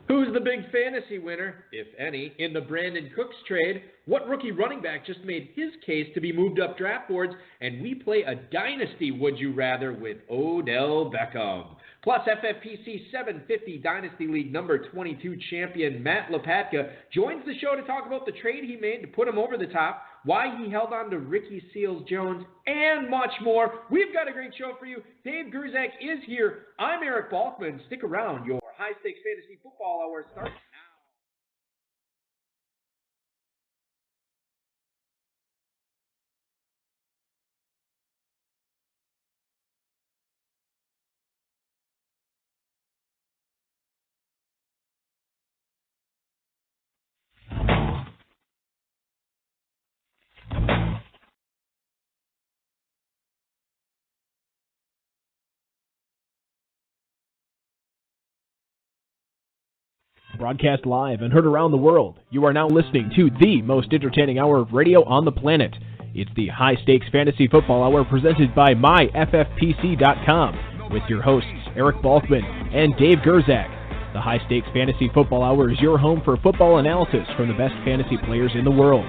Who's the big fantasy winner, if any, in the Brandon Cooks trade? What rookie running back just made his case to be moved up draft boards? And we play a Dynasty Would You Rather with Odell Beckham. Plus, FFPC 750 Dynasty League number 22 champion Matt Lopatka joins the show to talk about the trade he made to put him over the top, why he held on to Ricky Seals-Jones, and much more. We've got a great show for you. Dave Gerzak is here. I'm Eric Balkman. Stick around. Your high-stakes fantasy football hour starts now. Broadcast live and heard around the world, you are now listening to the most entertaining hour of radio on the planet. It's the High Stakes Fantasy Football Hour presented by MyFFPC.com with your hosts Eric Balkman and Dave Gerzak. The High Stakes Fantasy Football Hour is your home for football analysis from the best fantasy players in the world.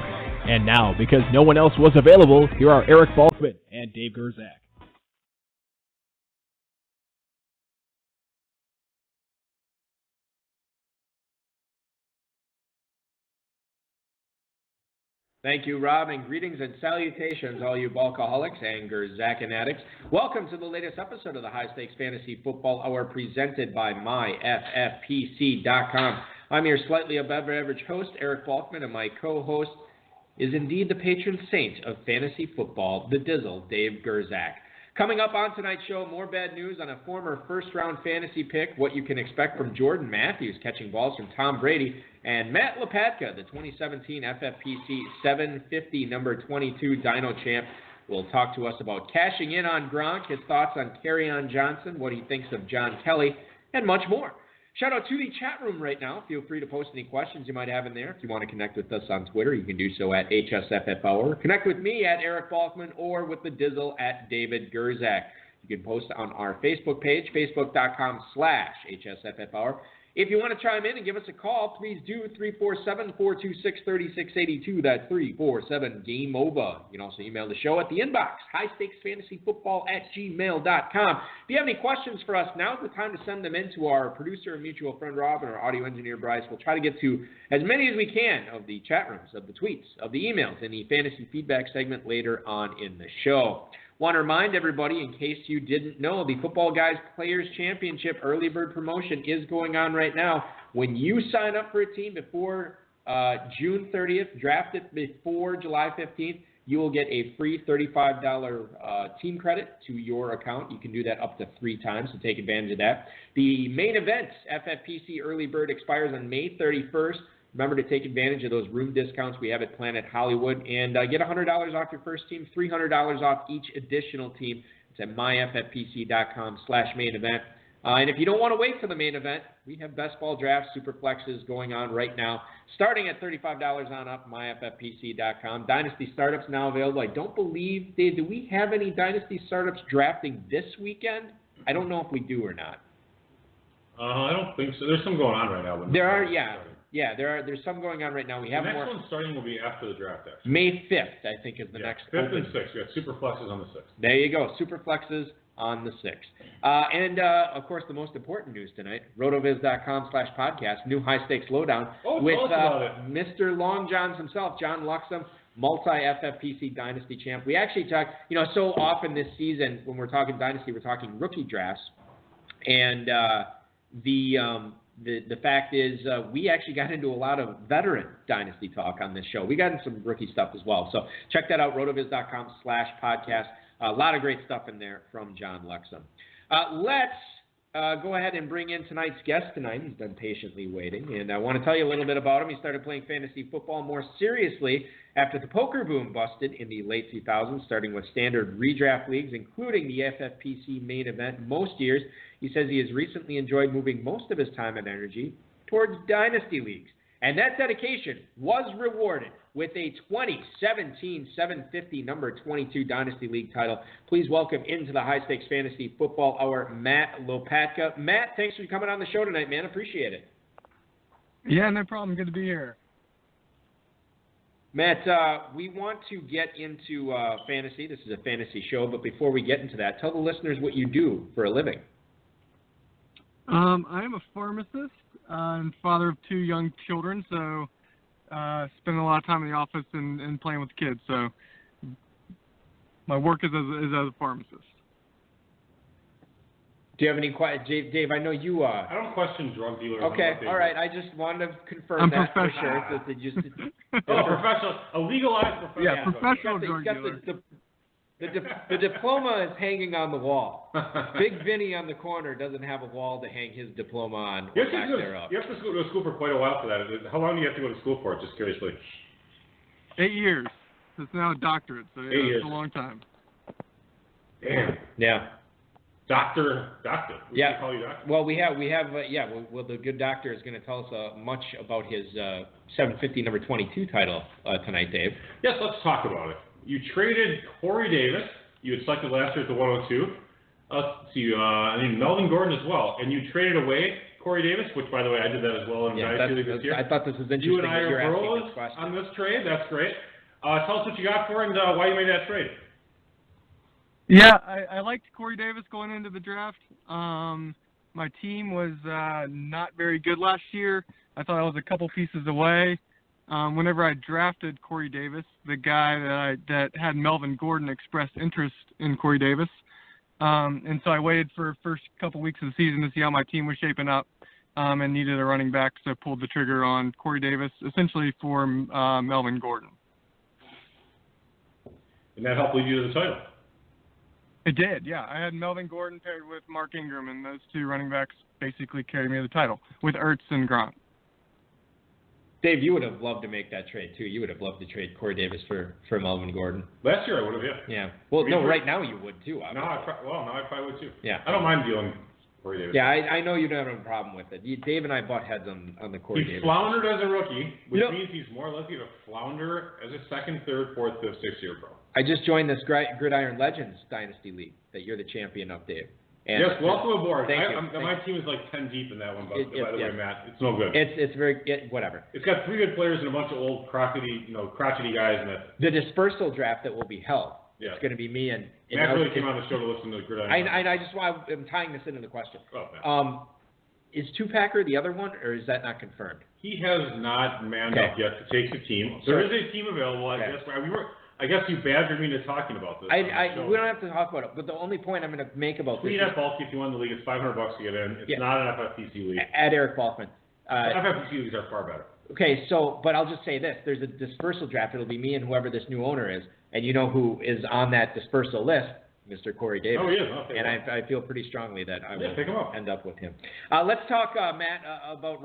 And now, because no one else was available, here are Eric Balkman and Dave Gerzak. Thank you, Rob, and greetings and salutations, all you Balkaholics and Gerzak addicts. Welcome to the latest episode of the High Stakes Fantasy Football Hour presented by MyFFPC.com. I'm your slightly above average host, Eric Balkman, and my co-host is indeed the patron saint of fantasy football, the Dizzle, Dave Gerzak. Coming up on tonight's show, more bad news on a former first-round fantasy pick, what you can expect from Jordan Matthews catching balls from Tom Brady, and Matt Lopatka, the 2017 FFPC 750 number 22 Dino champ, will talk to us about cashing in on Gronk, his thoughts on Kerryon Johnson, what he thinks of John Kelly, and much more. Shout out to the chat room right now. Feel free to post any questions you might have in there. If you want to connect with us on Twitter, you can do so at HSFF Hour. Connect with me at Eric Balkman or with the Dizzle at David Gerzak. You can post on our Facebook page, facebook.com/HSFF Hour. If you want to chime in and give us a call, please do 347-426-3682. That's 347-GAME-OVA. You can also email the show at the inbox, highstakesfantasyfootball@gmail.com. If you have any questions for us, now's the time to send them in to our producer and mutual friend Rob and our audio engineer Bryce. We'll try to get to as many as we can of the chat rooms, of the tweets, of the emails, in the fantasy feedback segment later on in the show. Want to remind everybody, in case you didn't know, the Football Guys Players Championship early bird promotion is going on right now. When you sign up for a team before June 30th, draft it before July 15th, you will get a free $35 team credit to your account. You can do that up to 3 times, so take advantage of that. The main event, FFPC Early Bird, expires on May 31st. Remember to take advantage of those room discounts we have at Planet Hollywood and get $100 off your first team, $300 off each additional team. It's at myffpc.com/main event. And if you don't want to wait for the main event, we have best ball drafts, super flexes going on right now, starting at $35 on up, myffpc.com. Dynasty startups now available. I don't believe, Dave, do we have any Dynasty startups drafting this weekend? I don't know if we do or not. I don't think so. There's some going on right now. But there are, yeah. Yeah, there's some going on right now. We have the next more. one starting will be after the draft, actually. May 5th, I think, is the next 5th open. and 6th. We got super flexes on the 6th. There you go, super flexes on the 6th. And, of course, the most important news tonight, rotoviz.com/podcast, new high-stakes lowdown with Mr. Long Johns himself, John Luxem, multi-FFPC Dynasty champ. We actually talk, so often this season when we're talking Dynasty, we're talking rookie drafts. And the fact is we actually got into a lot of veteran Dynasty talk on this show. We got into some rookie stuff as well. So check that out, rotoviz.com/podcast. A lot of great stuff in there from John Luxem. Let's go ahead and bring in tonight's guest tonight. He's been patiently waiting, and I want to tell you a little bit about him. He started playing fantasy football more seriously after the poker boom busted in the late 2000s, starting with standard redraft leagues, including the FFPC main event most years. He says he has recently enjoyed moving most of his time and energy towards Dynasty leagues. And that dedication was rewarded with a 2017 750 number 22 Dynasty League title. Please welcome into the High Stakes Fantasy Football Hour, Matt Lopatka. Matt, thanks for coming on the show tonight, man. Appreciate it. Yeah, no problem. Good to be here. Matt, we want to get into fantasy. This is a fantasy show, but before we get into that, tell the listeners what you do for a living. I am a pharmacist and father of 2 young children, so spend a lot of time in the office and playing with kids. So my work is as a pharmacist. Do you have any questions? Dave, I know you... I don't question drug dealers. Okay, all right. I just wanted to confirm I'm that for professional. sure. That they just, professional. A legalized professional. Yeah, professional He's drug got dealer. the diploma is hanging on the wall. Big Vinny on the corner doesn't have a wall to hang his diploma on. You have to go to school for quite a while for that. How long do you have to go to school for? Just curiously. 8 years. It's now a doctorate, so 8 years. It's a long time. Damn. Yeah. Doctor. We Yeah. can call you doctor. Well, we have. Well, the good doctor is going to tell us much about his 750 number 22 title tonight, Dave. Yes, let's talk about it. You traded Corey Davis. You had selected last year at the 102. Let's see, Melvin Gordon as well. And you traded away Corey Davis, which, by the way, I did that as well in Dynasty League this year. I thought this was interesting. You and I that you're are asking bros this question. on this trade. That's great. Tell us what you got for and why you made that trade. Yeah, I liked Corey Davis going into the draft. My team was not very good last year. I thought I was a couple pieces away. Whenever I drafted Corey Davis, the guy that had Melvin Gordon expressed interest in Corey Davis. And so I waited for the first couple weeks of the season to see how my team was shaping up and needed a running back, so I pulled the trigger on Corey Davis, essentially for Melvin Gordon. And that helped lead you to the title. It did, yeah. I had Melvin Gordon paired with Mark Ingram, and those 2 running backs basically carried me to the title with Ertz and Gronk. Dave, you would have loved to make that trade, too. You would have loved to trade Corey Davis for Melvin Gordon. Last year I would have, yeah. Yeah. Well, no, right now you would, too. Now I probably would, too. Yeah. I don't mind dealing Corey Davis. Yeah, I know you don't have a problem with it. Dave and I butt heads on the Corey Davis. He floundered as a rookie, which means he's more likely to flounder as a second, third, fourth, fifth, sixth year pro. I just joined this Gridiron Legends Dynasty League that you're the champion of, Dave. And yes, welcome aboard. Thank you. My team is like 10 deep in that one, by the way, Matt. It's no good. It's very whatever. It's got 3 good players and a bunch of old crotchety guys in it. The dispersal draft that will be held. Yeah. It's going to be me and Matt really came on the show to listen to Gridiron. I'm tying this into the question. Oh, is Two-Packer the other one, or is that not confirmed? He has not manned up yet to take the team. There is a team available. I guess you badgered me into talking about this. We don't have to talk about it, but the only point I'm going to make about this. Tweet at Balky if you won the league. It's $500 to get in. It's not an FFPC league. At Eric Balkman. FFPC leagues are far better. Okay, but I'll just say this. There's a dispersal draft. It'll be me and whoever this new owner is. And you know who is on that dispersal list? Mr. Corey Davis. Oh, he is. And I feel pretty strongly that I will end up with him. Let's talk, Matt, about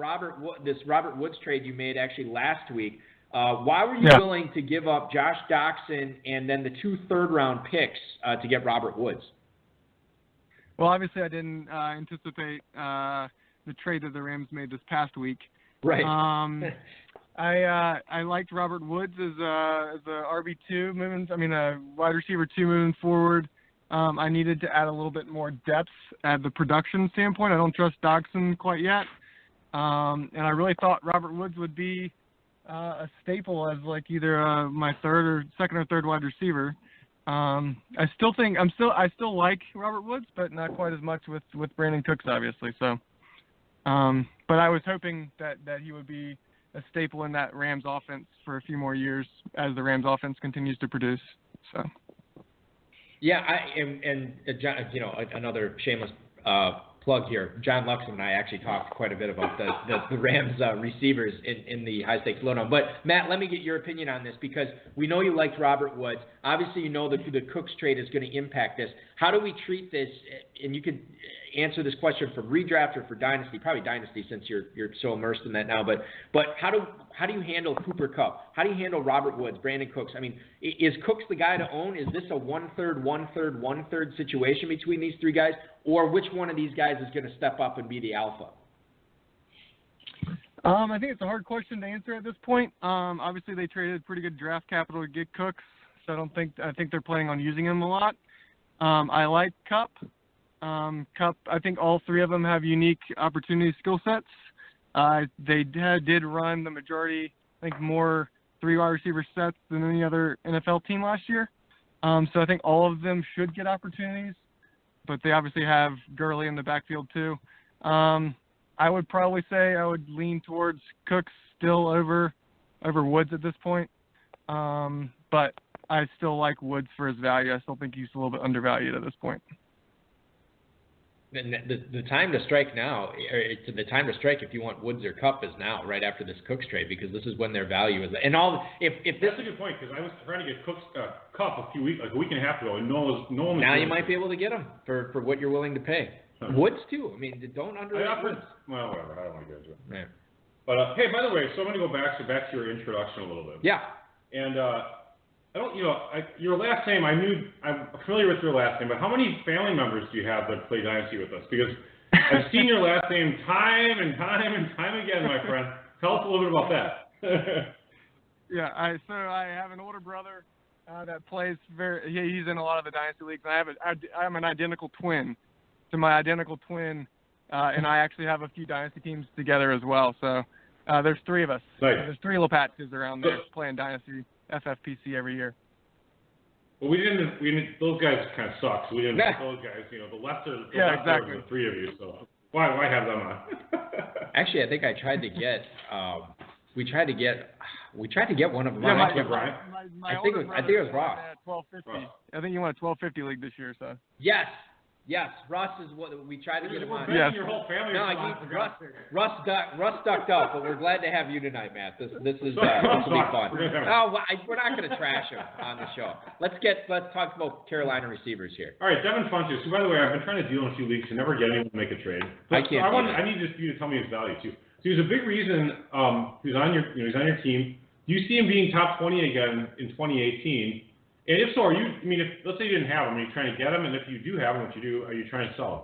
this Robert Woods trade you made actually last week. Why were you willing to give up Josh Doxson and then the 2 third-round picks to get Robert Woods? Well, obviously I didn't anticipate the trade that the Rams made this past week. Right. I liked Robert Woods as a RB2 moving. A wide receiver 2 moving forward. I needed to add a little bit more depth at the production standpoint. I don't trust Doxson quite yet, and I really thought Robert Woods would be a staple as like either my second or third wide receiver. I still like Robert Woods, but not quite as much with Brandon Cooks, obviously. So, but I was hoping that he would be a staple in that Rams offense for a few more years as the Rams offense continues to produce. So. Yeah, another shameless plug here. John Luxon and I actually talked quite a bit about the Rams receivers in the high stakes lowdown. But Matt, let me get your opinion on this because we know you liked Robert Woods. Obviously, you know that the Cooks trade is going to impact this. How do we treat this? And you could answer this question for redraft or for Dynasty, probably Dynasty since you're so immersed in that now. But how do you handle Cooper Kupp? How do you handle Robert Woods, Brandon Cooks? I mean, is Cooks the guy to own? Is this a 1/3, 1/3, 1/3 situation between these 3 guys? Or which one of these guys is going to step up and be the alpha? I think it's a hard question to answer at this point. Obviously, they traded pretty good draft capital to get Cooks, so I think they're planning on using him a lot. I like Kupp. I think all 3 of them have unique opportunity skill sets. They did run the majority, I think, more 3 wide receiver sets than any other NFL team last year. So I think all of them should get opportunities, but they obviously have Gurley in the backfield too. I would probably say I would lean towards Cooks still over Woods at this point. But I still like Woods for his value. I still think he's a little bit undervalued at this point. And the time to strike now, or the time to strike if you want Woods or Kupp is now, right after this Cooks trade, because this is when their value is. And all if this that's a good point, because I was trying to get Kupp a week and a half ago, and no one. Now you might be able to get him for what you're willing to pay. Woods too. I mean, don't underrate Woods. Well, whatever. I don't want to get into it. Yeah. But hey, by the way, so I'm going to go back to your introduction a little bit. Yeah. And I don't, your last name, I'm familiar with your last name, but how many family members do you have that play Dynasty with us? Because I've seen your last name time and time and time again, my friend. Tell us a little bit about that. Yeah, so I have an older brother that plays he's in a lot of the Dynasty leagues. I'm an identical twin to my identical twin, and I actually have a few Dynasty teams together as well. So there's 3 of us. Nice. There's 3 Lopatkas around there playing Dynasty FFPC every year. Well, we didn't. Those guys kind of suck. So we didn't put those guys. The lesser of the 3 of you. So why have them on? Actually, I think I tried to get. We tried to get one of them. Yeah, I think it was Ross. 1250. I think you won a 1250 league this year. So. Yes, Russ is what we tried to get him on. Yes. Your whole family. No, Russ ducked out, but we're glad to have you tonight, Matt. This will be fun. We're not going to trash him on the show. Let's talk about Carolina receivers here. All right, Devin Funchess, who, by the way, I've been trying to deal in a few leagues and never get anyone to make a trade. I need you to tell me his value too. So he's a big reason. He's on your team. Do you see him being top 20 again in 2018? And if so, let's say you didn't have him, are you trying to get him? And if you do have him, are you trying to sell him?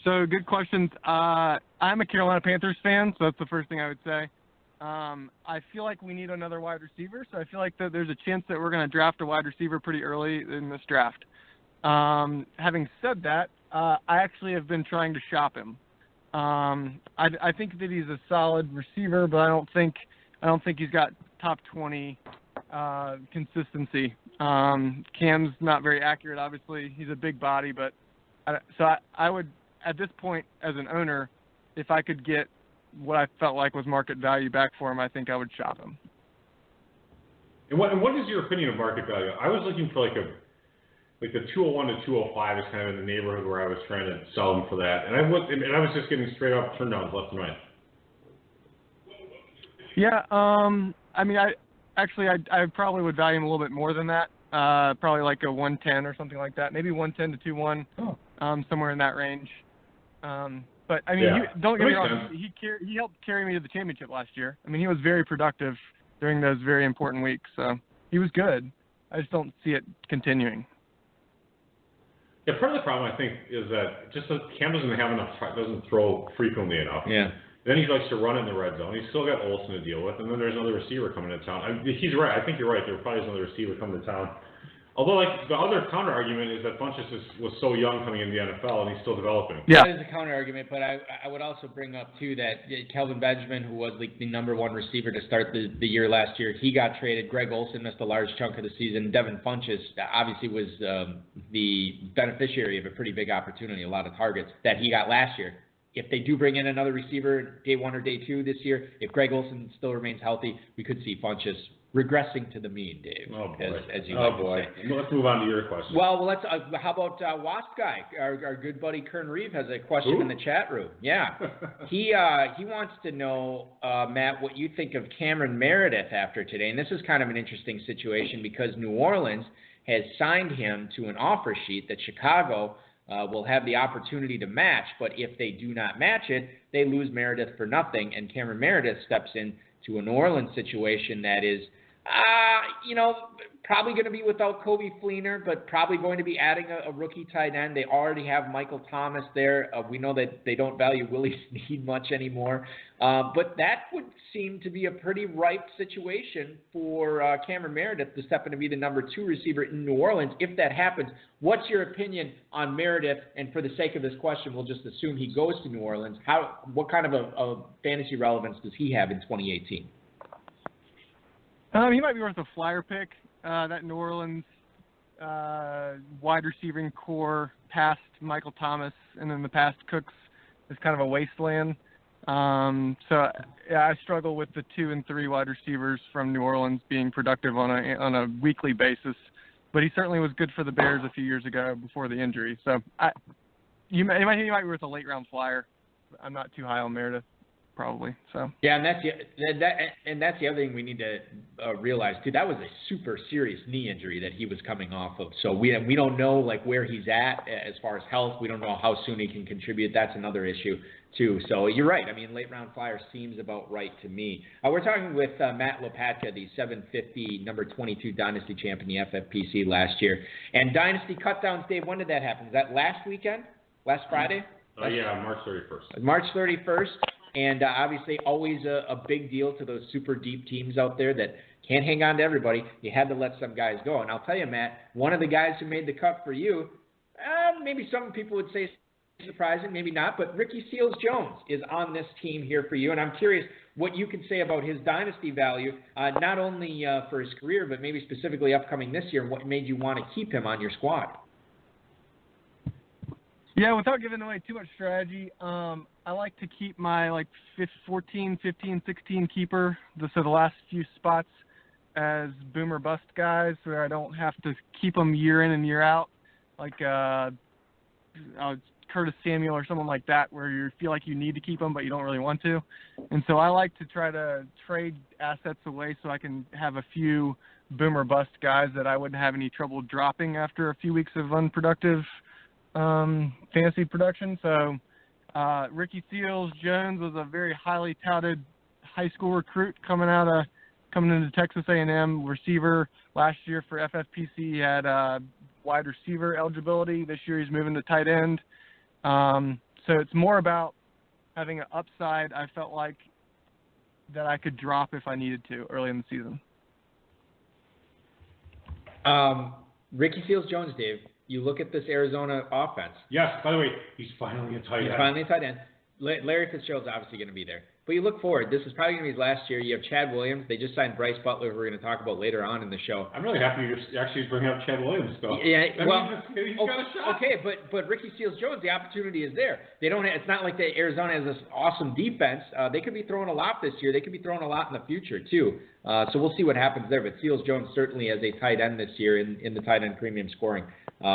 So good questions. I'm a Carolina Panthers fan, so that's the first thing I would say. I feel like we need another wide receiver, so I feel like that there's a chance that we're going to draft a wide receiver pretty early in this draft. Having said that, I actually have been trying to shop him. I think that he's a solid receiver, but I don't think he's got top 20 consistency. Cam's not very accurate, obviously. He's a big body, but I would, at this point, as an owner, if I could get what I felt like was market value back for him, I think I would shop him. And what is your opinion of market value? I was looking for like the 201 to 205 is kind of in the neighborhood where I was trying to sell them for that, and I was just getting straight up turndowns left and right. Yeah, I probably would value him a little bit more than that. Probably like a 110 or something like that. Maybe 110 to 2-1, somewhere in that range. But don't get me wrong. He helped carry me to the championship last year. I mean, he was very productive during those very important weeks. So he was good. I just don't see it continuing. Yeah, part of the problem I think is that just that Cam doesn't throw frequently enough. Yeah. Then he likes to run in the red zone. He's still got Olsen to deal with, and then there's another receiver coming to town. He's right. I think you're right. There probably is another receiver coming to town. Although, the other counter argument is that Funchess was so young coming into the NFL, and he's still developing. Yeah, that is a counter argument, but I would also bring up too that Kelvin Benjamin, who was the number 1 receiver to start the year last year, he got traded. Greg Olsen missed a large chunk of the season. Devin Funchess obviously was the beneficiary of a pretty big opportunity, a lot of targets that he got last year. If they do bring in another receiver day 1 or day 2 this year, if Greg Olsen still remains healthy, we could see Funchess regressing to the mean, Dave. Oh boy! As you like to say. Let's move on to your question. Well, let's. How about Wasp guy? Our good buddy Kern Reeve has a question in the chat room. Yeah, he wants to know, Matt, what you think of Cameron Meredith after today. And this is kind of an interesting situation because New Orleans has signed him to an offer sheet that Chicago will have the opportunity to match, but if they do not match it, they lose Meredith for nothing, and Cameron Meredith steps in to a New Orleans situation that is Probably going to be without Kobe Fleener, but probably going to be adding a rookie tight end. They already have Michael Thomas there. We know that they don't value Willie Snead much anymore. But that would seem to be a pretty ripe situation for Cameron Meredith to step in to be the number 2 receiver in New Orleans. If that happens, what's your opinion on Meredith? And for the sake of this question, we'll just assume he goes to New Orleans. What kind of a fantasy relevance does he have in 2018? He might be worth a flyer pick. That New Orleans wide receiving core past Michael Thomas and then the past Cooks is kind of a wasteland. I struggle with the 2 and 3 wide receivers from New Orleans being productive on a weekly basis. But he certainly was good for the Bears a few years ago before the injury. So he might be worth a late round flyer. I'm not too high on Meredith. Probably so. Yeah, and that's the other thing we need to realize too. That was a super serious knee injury that he was coming off of. So we don't know where he's at as far as health. We don't know how soon he can contribute. That's another issue too. So you're right. I mean, late round flyer seems about right to me. We're talking with Matt Lopatka, the 750 number 22 Dynasty champion, the FFPC last year. And Dynasty cutdowns, Dave. When did that happen? Was that last weekend? Last Friday? March 31st. March 31st. And obviously always a big deal to those super deep teams out there that can't hang on to everybody. You had to let some guys go. And I'll tell you, Matt, one of the guys who made the cut for you, maybe some people would say surprising, maybe not, but Ricky Seals-Jones is on this team here for you. And I'm curious what you can say about his dynasty value, not only for his career, but maybe specifically upcoming this year, and what made you want to keep him on your squad. Yeah, without giving away too much strategy, I like to keep my 14, 15, 16 keeper, so the last few spots as boom or bust guys where I don't have to keep them year in and year out, like Curtis Samuel or someone like that where you feel like you need to keep them but you don't really want to. And so I like to try to trade assets away so I can have a few boom or bust guys that I wouldn't have any trouble dropping after a few weeks of unproductive fantasy production. So Ricky Seals-Jones was a very highly touted high school recruit coming into Texas A&M, receiver last year for FFPC. He had wide receiver eligibility. This year he's moving to tight end. So it's more about having an upside I felt like that I could drop if I needed to early in the season. Ricky Seals-Jones, Dave. You look at this Arizona offense. Yes, by the way, he's finally a tight end. He's finally a tight end. Larry Fitzgerald's obviously going to be there. But you look forward. This is probably going to be his last year. You have Chad Williams. They just signed Bryce Butler, who we're going to talk about later on in the show. I'm really happy you're actually bringing up Chad Williams, though. Yeah, he's got a shot. Okay, but Ricky Seals-Jones, the opportunity is there. They don't. It's not like Arizona has this awesome defense. They could be throwing a lot this year. They could be throwing a lot in the future too. So we'll see what happens there. But Seals-Jones certainly as a tight end this year in the tight end premium scoring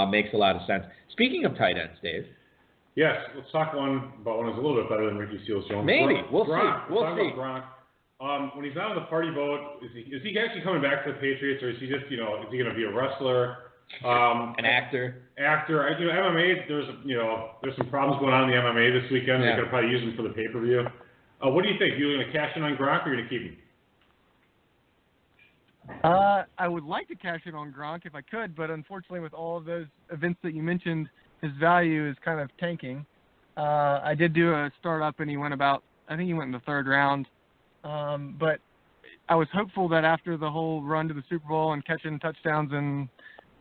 makes a lot of sense. Speaking of tight ends, Dave. Yes, let's talk about one that's a little bit better than Ricky Seals-Jones. Maybe. We'll see. We'll see. Gronk. When he's out of the party boat, is he actually coming back to the Patriots, or is he just, is he going to be a wrestler? An actor. MMA, there's some problems going on in the MMA this weekend. Yeah. They're going to probably use him for the pay-per-view. What do you think? You going to cash in on Gronk, or are you going to keep him? I would like to cash in on Gronk if I could, but unfortunately with all of those events that you mentioned, his value is kind of tanking. I did do a startup, and he went I think he went in the third round. But I was hopeful that after the whole run to the Super Bowl and catching touchdowns in,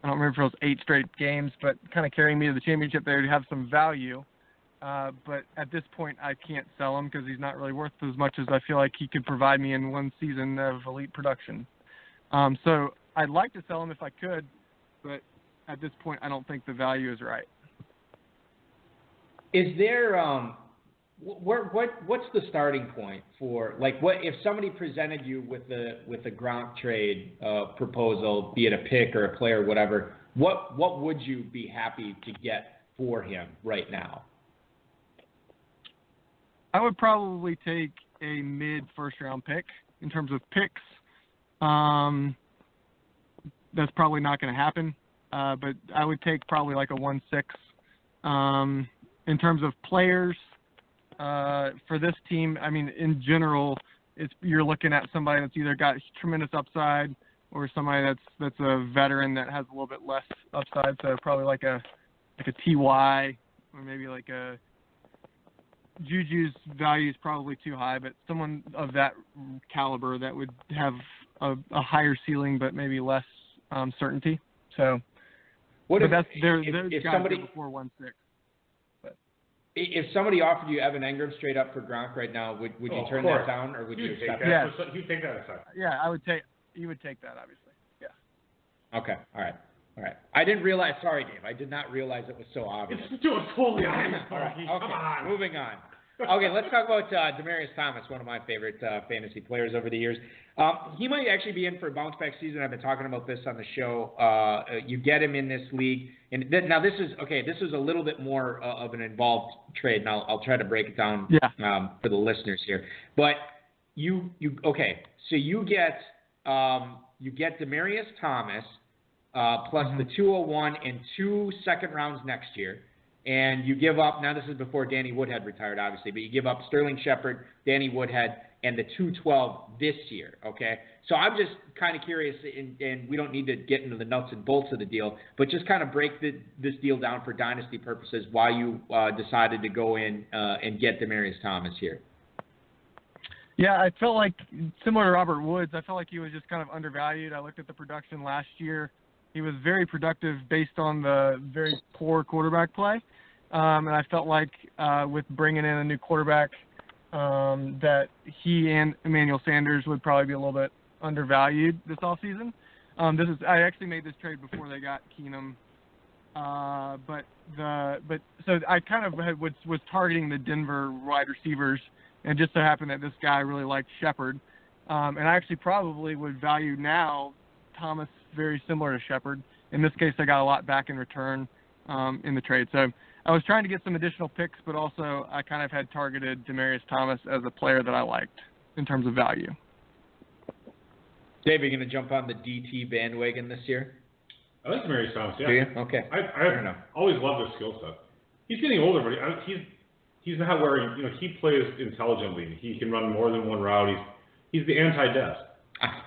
I don't remember if it was 8 straight games, but kind of carrying me to the championship there to have some value. But at this point, I can't sell him because he's not really worth as much as I feel like he could provide me in one season of elite production. So I'd like to sell him if I could, but at this point, I don't think the value is right. Is there what's the starting point for what if somebody presented you with a Gronk trade proposal, be it a pick or a player or whatever? What would you be happy to get for him right now? I would probably take a mid first round pick in terms of picks. That's probably not going to happen, but I would take probably like a 1-6. In terms of players, for this team, I mean, in general, you're looking at somebody that's either got tremendous upside or somebody that's a veteran that has a little bit less upside. So probably like a TY, or maybe like a Juju's value is probably too high, but someone of that caliber that would have a higher ceiling but maybe less certainty. So, what but those if guys somebody are before 1-6. If somebody offered you Evan Engram straight up for Gronk right now, would you turn that down, or would you accept that? it? You'd take that aside. Yeah, you would take that, obviously. Yeah. Okay. All right. I didn't realize. Sorry, Dave. I did not realize it was so obvious. It's totally obvious. All right. Okay. Come on. Moving on. Okay, let's talk about Demaryius Thomas, one of my favorite fantasy players over the years. He might actually be in for a bounce-back season. I've been talking about this on the show. You get him in this league. And now this is a little bit more of an involved trade, and I'll try to break it down for the listeners here. But you get Demaryius Thomas plus the 201 and 2 second rounds next year. And you give up, now this is before Danny Woodhead retired, obviously, but you give up Sterling Shepard, Danny Woodhead, and the 212 this year, okay? So I'm just kind of curious, and we don't need to get into the nuts and bolts of the deal, but just kind of break this deal down for dynasty purposes, why you decided to go in and get Demaryius Thomas here. Yeah, I felt like, similar to Robert Woods, I felt like he was just kind of undervalued. I looked at the production last year. He was very productive based on the very poor quarterback play. And I felt like with bringing in a new quarterback that he and Emmanuel Sanders would probably be a little bit undervalued this offseason. I actually made this trade before they got Keenum. So I kind of was targeting the Denver wide receivers, and just so happened that this guy really liked Shepard. And I actually probably would value now Thomas very similar to Shepard. In this case, I got a lot back in return in the trade. So I was trying to get some additional picks, but also I kind of had targeted Demaryius Thomas as a player that I liked in terms of value. Dave, are you going to jump on the DT bandwagon this year? I like Demaryius Thomas, yeah. Do you? Okay. I always loved his skill set. He's getting older, but he's not where he plays intelligently. He can run more than one route. He's the anti-Dez.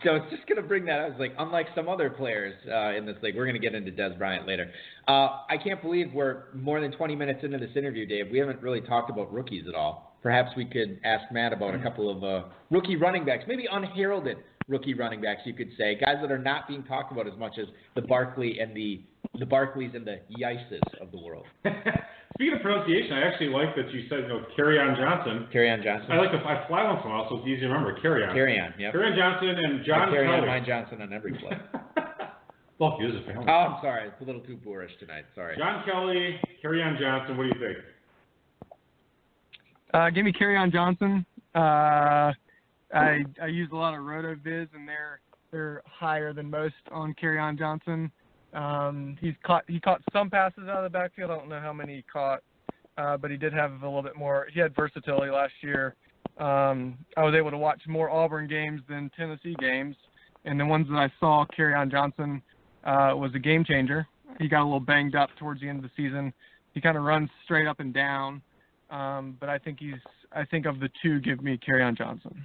So I was just going to bring that up. I was like, unlike some other players in this league, we're going to get into Dez Bryant later. I can't believe we're more than 20 minutes into this interview, Dave. We haven't really talked about rookies at all. Perhaps we could ask Matt about a couple of rookie running backs, maybe unheralded rookie running backs, you could say, guys that are not being talked about as much as the Barkley and the Barkleys and the Yices of the world. Speaking of pronunciation, I actually like that you said, Kerryon Johnson. Kerryon Johnson. I fly once in a while, so it's easy to remember. Kerryon, yep. Kerryon Johnson and John Kelly. Kerryon my Johnson on every play. Look, he is a family. Oh, I'm sorry. It's a little too boorish tonight. Sorry. John Kelly, Kerryon Johnson, what do you think? Give me Kerryon Johnson. I use a lot of RotoViz, and they're higher than most on Kerryon Johnson. He caught some passes out of the backfield. I don't know how many he caught, but he did have a little bit more. He had versatility last year. I was able to watch more Auburn games than Tennessee games, and the ones that I saw, Kerryon Johnson was a game changer. He got a little banged up towards the end of the season. He kind of runs straight up and down, but I think of the two, give me Kerryon Johnson.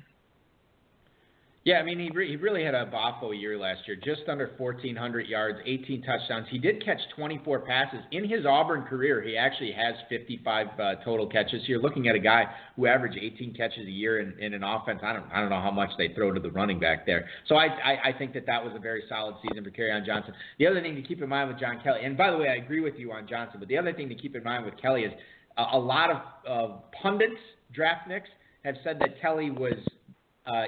Yeah, I mean, he really had a boffo year last year, just under 1,400 yards, 18 touchdowns. He did catch 24 passes. In his Auburn career, he actually has 55 total catches. You're looking at a guy who averaged 18 catches a year in an offense. I don't know how much they throw to the running back there. So I think that was a very solid season for Kerryon Johnson. The other thing to keep in mind with John Kelly, and by the way, I agree with you on Johnson, but the other thing to keep in mind with Kelly is a lot of pundits, draft nicks, have said that Kelly was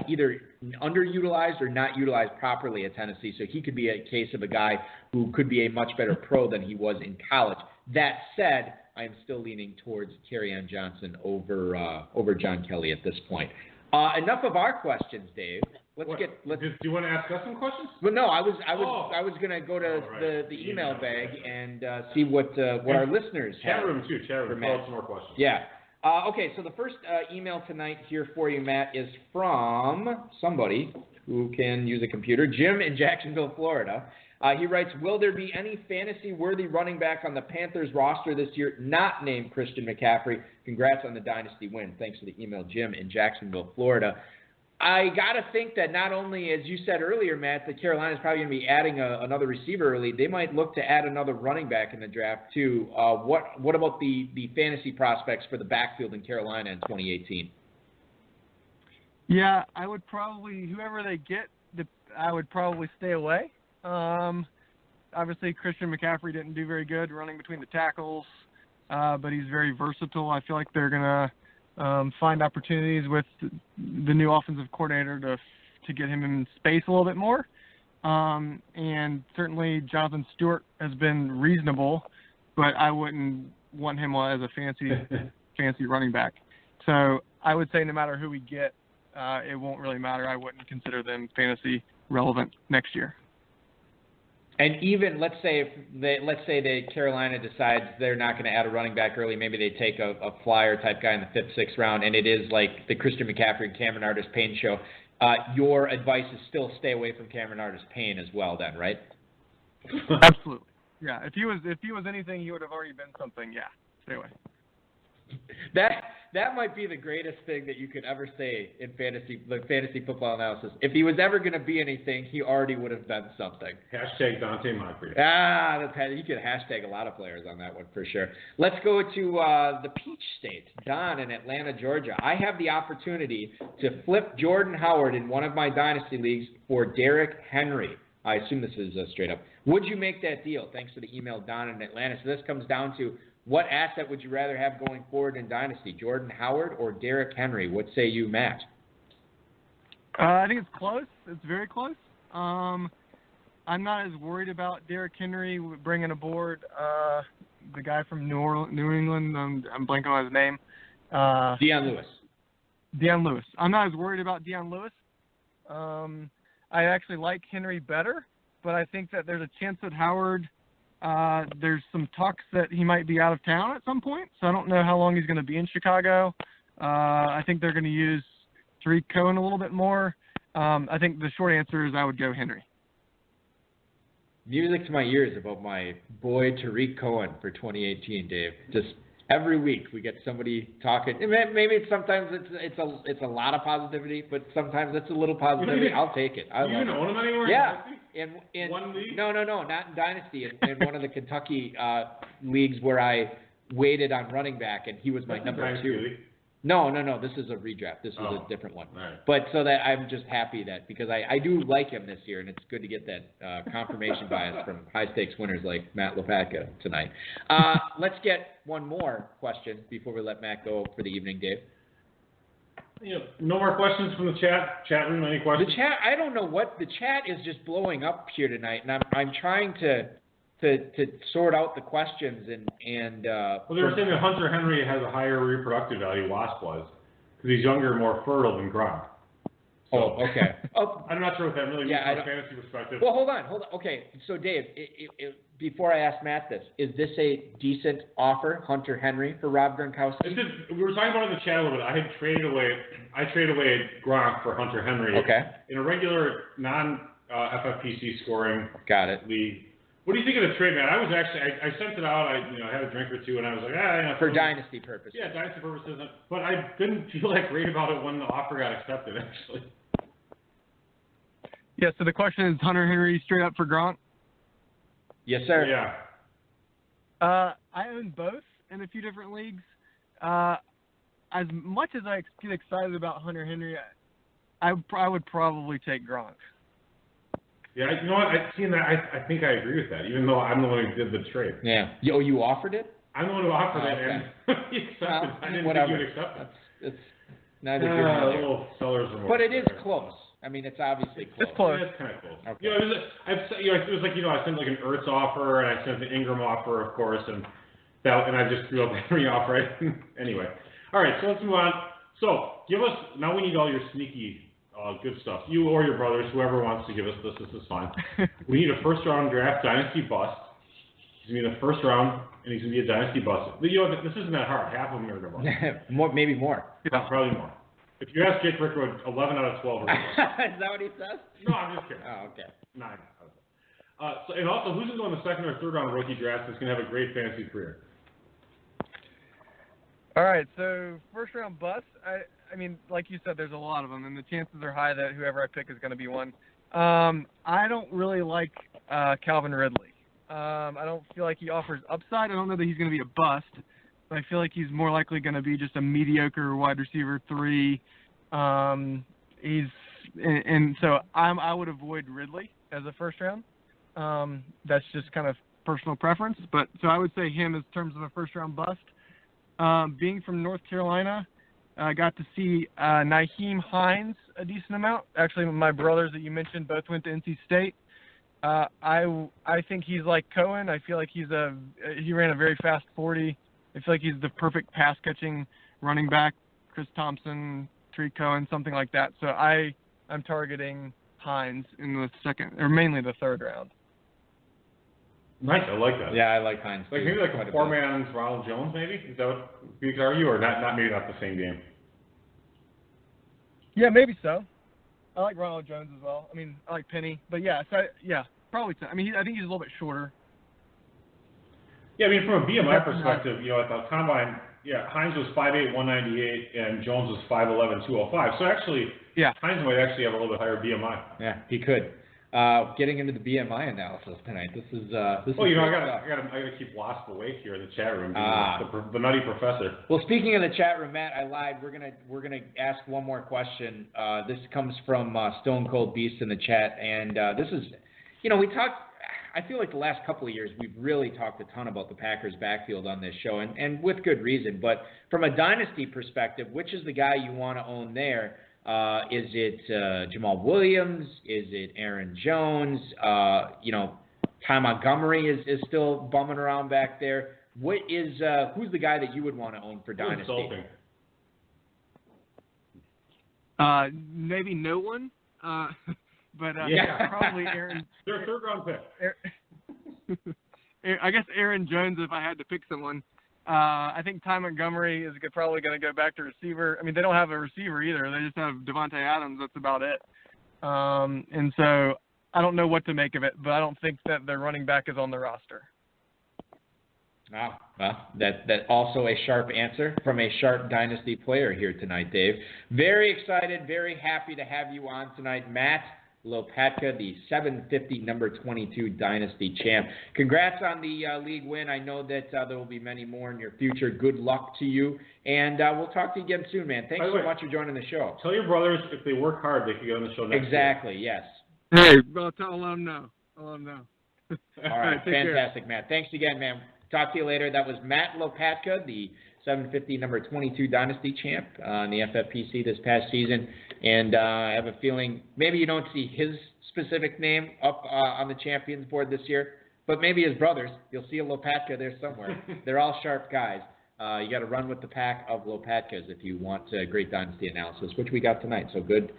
either underutilized or not utilized properly at Tennessee. So he could be a case of a guy who could be a much better pro than he was in college. That said, I am still leaning towards Kerryon Johnson over John Kelly at this point. Enough of our questions, Dave. Do you want to ask us some questions? Well, no, I was going to go to the email bag and see what our listeners have. Chat room too. Chat room. Follow some more questions. Yeah. Okay, so the first email tonight here for you, Matt, is from somebody who can use a computer, Jim in Jacksonville, Florida. He writes, will there be any fantasy-worthy running back on the Panthers roster this year not named Christian McCaffrey? Congrats on the Dynasty win. Thanks for the email, Jim in Jacksonville, Florida. I got to think that not only, as you said earlier, Matt, that Carolina's probably going to be adding another receiver early. They might look to add another running back in the draft, too. What about the fantasy prospects for the backfield in Carolina in 2018? Yeah, I would probably, whoever they get, I would probably stay away. Obviously, Christian McCaffrey didn't do very good running between the tackles, but he's very versatile. I feel like they're going to find opportunities with the new offensive coordinator to get him in space a little bit more. And certainly Jonathan Stewart has been reasonable, but I wouldn't want him as a fancy running back. So I would say no matter who we get, it won't really matter. I wouldn't consider them fantasy relevant next year. And even let's say that Carolina decides they're not going to add a running back early. Maybe they take a flyer type guy in the 5th, 6th round, and it is like the Christian McCaffrey and Cameron Artis-Payne show. Your advice is still stay away from Cameron Artis-Payne as well, then, right? Absolutely. Yeah. If he was anything, he would have already been something. Yeah. Stay away. That might be the greatest thing that you could ever say in fantasy football analysis. If he was ever going to be anything, he already would have been something. Hashtag Dante Moncrief. You could hashtag a lot of players on that one for sure. Let's go to the Peach State, Don in Atlanta, Georgia. I have the opportunity to flip Jordan Howard in one of my dynasty leagues for Derrick Henry. I assume this is straight up. Would you make that deal? Thanks for the email, Don in Atlanta. So this comes down to, what asset would you rather have going forward in Dynasty, Jordan Howard or Derrick Henry? What say you, Matt? I think it's close. It's very close. I'm not as worried about Derrick Henry bringing aboard the guy from New England. I'm blanking on his name. Deion Lewis. I'm not as worried about Deion Lewis. I actually like Henry better, but I think that there's a chance that Howard – there's some talks that he might be out of town at some point, so I don't know how long he's going to be in Chicago. I think they're going to use Tariq Cohen a little bit more. I think the short answer is I would go Henry. Music to my ears about my boy Tariq Cohen for 2018, Dave. Just every week we get somebody talking. Maybe sometimes it's a lot of positivity, but sometimes it's a little positivity. I'll take it. You even own him anywhere? Yeah. In one league? No, not in Dynasty. In one of the Kentucky leagues where I waited on running back, and he was my number 2. League? No. This is a redraft. This was a different one. Right. But so that I'm just happy that because I do like him this year, and it's good to get that confirmation bias from high stakes winners like Matt Lopatka tonight. Let's get one more question before we let Matt go for the evening, Dave. No more questions from the chat room. Any questions? The chat, I don't know what the chat is just blowing up here tonight, and I'm trying to sort out the questions and. Well, they were saying that Hunter Henry has a higher reproductive value, Wasp was, because he's younger and more fertile than Gronk. So, okay. I'm not sure what that really means from a fantasy perspective. Well, hold on. Okay, so Dave, before I ask Matt this, is this a decent offer, Hunter Henry, for Rob Gronkowski? We were talking about it in the chat a little bit. I traded away Gronk for Hunter Henry. Okay. In a regular non-FFPC scoring league. What do you think of the trade, man? I sent it out. I had a drink or two, and I was like, for dynasty purposes. Yeah, dynasty purposes. But I didn't feel like great about it when the offer got accepted, actually. Yeah, so the question is Hunter Henry straight up for Gronk? Yes, sir. Yeah. I own both in a few different leagues. As much as I get excited about Hunter Henry, I would probably take Gronk. Yeah, you know what? I think I agree with that, even though I'm the one who did the trade. Yeah. You offered it? I'm the one who offered it, okay. and he accepted. I didn't think you would accept it. It's neither good nor there. Little sellers remorse. But it is close. I mean, it's obviously close. It's close. Yeah, it's kind of close. Okay. It was like I sent like an Ertz offer, and I sent the Ingram offer, of course, and I just threw up the Henry offer. Anyway, all right. So let's move on. So now we need all your sneaky good stuff. You or your brothers, whoever wants to give us this is fine. We need a first round draft dynasty bust. He's gonna be in the first round, and he's gonna be a dynasty bust. This isn't that hard. Half of them are gonna bust. Maybe more. Yeah, probably more. If you ask Jake Rickwood, 11 out of 12 are gonna bust. Is that what he says? No, I'm just kidding. Oh, okay. 9. And also, who's going to go in the second or third round rookie draft that's going to have a great fantasy career? All right, so first round bust. I mean, like you said, there's a lot of them, and the chances are high that whoever I pick is going to be one. I don't really like Calvin Ridley. I don't feel like he offers upside. I don't know that he's going to be a bust, but I feel like he's more likely going to be just a mediocre wide receiver 3. So I would avoid Ridley as a first round. That's just kind of personal preference, but so I would say him in terms of a first round bust. Being from North Carolina, I got to see Nyheim Hines a decent amount. Actually, my brothers that you mentioned both went to NC State. I think he's like Cohen. I feel like he ran a very fast 40. I feel like he's the perfect pass catching running back. Chris Thompson, Tree Cohen, something like that. So I'm targeting Hines in the second, or mainly the third round. Nice, I like that. Yeah, I like Hines. Like maybe like a four-man Ronald Jones, maybe? Is that what you could argue, or not? Maybe not the same game. Yeah, maybe so. I like Ronald Jones as well. I mean, I like Penny, but yeah, probably. I mean, I think he's a little bit shorter. Yeah, I mean, from a BMI perspective, at the combine, Hines was 5'8", 198, and Jones was 5'11", 205. So actually, Hines might actually have a little bit higher BMI. Yeah, he could. Getting into the BMI analysis tonight. This is. I gotta keep lost awake here in the chat room. The nutty professor. Well, speaking of the chat room, Matt, I lied. We're gonna ask one more question. This comes from Stone Cold Beast in the chat, and this is, we talked. I feel like the last couple of years we've really talked a ton about the Packers backfield on this show, and with good reason. But from a dynasty perspective, which is the guy you want to own there? Is it Jamal Williams? Is it Aaron Jones? Ty Montgomery is still bumming around back there. Who's the guy that you would want to own for dynasty? Maybe no one. But probably Aaron. Their third round pick. I guess Aaron Jones if I had to pick someone. I think Ty Montgomery is probably going to go back to receiver. I mean, they don't have a receiver either. They just have Devontae Adams. That's about it. And so I don't know what to make of it, but I don't think that their running back is on the roster. Wow. Well, that also a sharp answer from a sharp dynasty player here tonight, Dave. Very excited, very happy to have you on tonight, Matt Lopatka, the 750 number 22 Dynasty champ. Congrats on the league win. I know that there will be many more in your future. Good luck to you, and we'll talk to you again soon, man. Thanks so much for joining the show. Tell your brothers if they work hard, they can get on the show next Exactly, year. Yes. Hey, well, I'll let them know. All right, fantastic, care. Matt. Thanks again, man. Talk to you later. That was Matt Lopatka, the 750 number 22 Dynasty champ in the FFPC this past season. And I have a feeling maybe you don't see his specific name up on the champions board this year, but maybe his brothers. You'll see a Lopatka there somewhere. They're all sharp guys. You got to run with the pack of Lopatkas if you want great dynasty analysis, which we got tonight. So good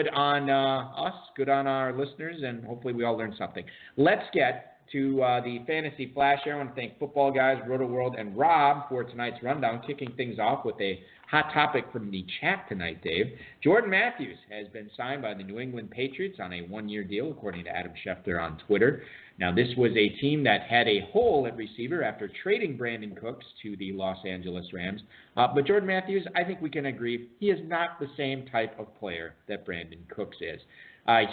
on us, good on our listeners, and hopefully we all learned something. Let's get to the Fantasy Flash here. I want to thank Football Guys, Roto World, and Rob for tonight's rundown, kicking things off with a hot topic from the chat tonight, Dave. Jordan Matthews has been signed by the New England Patriots on a one-year deal, according to Adam Schefter on Twitter. Now, this was a team that had a hole at receiver after trading Brandon Cooks to the Los Angeles Rams. But Jordan Matthews, I think we can agree, he is not the same type of player that Brandon Cooks is.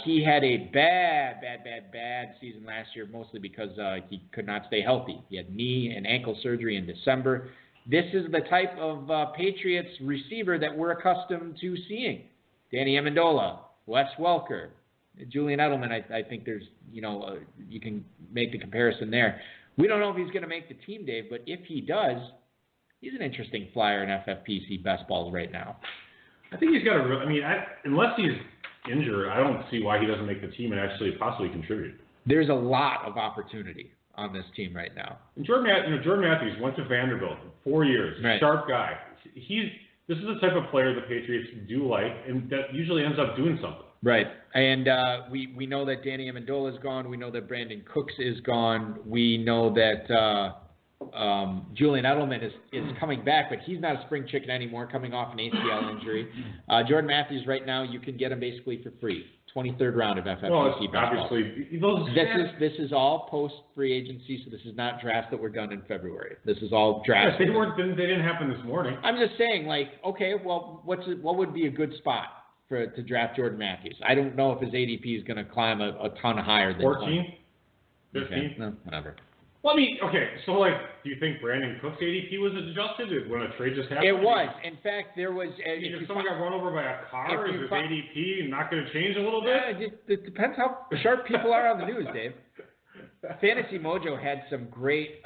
He had a bad season last year, mostly because he could not stay healthy. He had knee and ankle surgery in December. This is the type of Patriots receiver that we're accustomed to seeing. Danny Amendola, Wes Welker, Julian Edelman. I think there's, you can make the comparison there. We don't know if he's going to make the team, Dave, but if he does, he's an interesting flyer in FFPC best balls right now. I think he's got unless he's injured, I don't see why he doesn't make the team and actually possibly contribute. There's a lot of opportunity on this team right now. And Jordan Matthews went to Vanderbilt 4 years. Right. Sharp guy. This is the type of player the Patriots do like, and that usually ends up doing something. Right. And we know that Danny Amendola is gone. We know that Brandon Cooks is gone. We know that Julian Edelman is coming back, but he's not a spring chicken anymore, coming off an ACL injury. Jordan Matthews, right now, you can get him basically for free. 23rd round of FFPC well, baseball. Obviously, this is all post free agency, so this is not drafts that were done in February. This is all drafts. They didn't happen this morning. I'm just saying, like, okay, well, what would be a good spot to draft Jordan Matthews? I don't know if his ADP is going to climb a ton higher than 14, 15. Okay. No, whatever. Well, I mean, okay, so, like, do you think Brandon Cook's ADP was adjusted when a trade just happened? It was. In fact, there was... if someone got run over by a car, is his ADP not going to change a little bit? It depends how sharp people are on the news, Dave. Fantasy Mojo had some great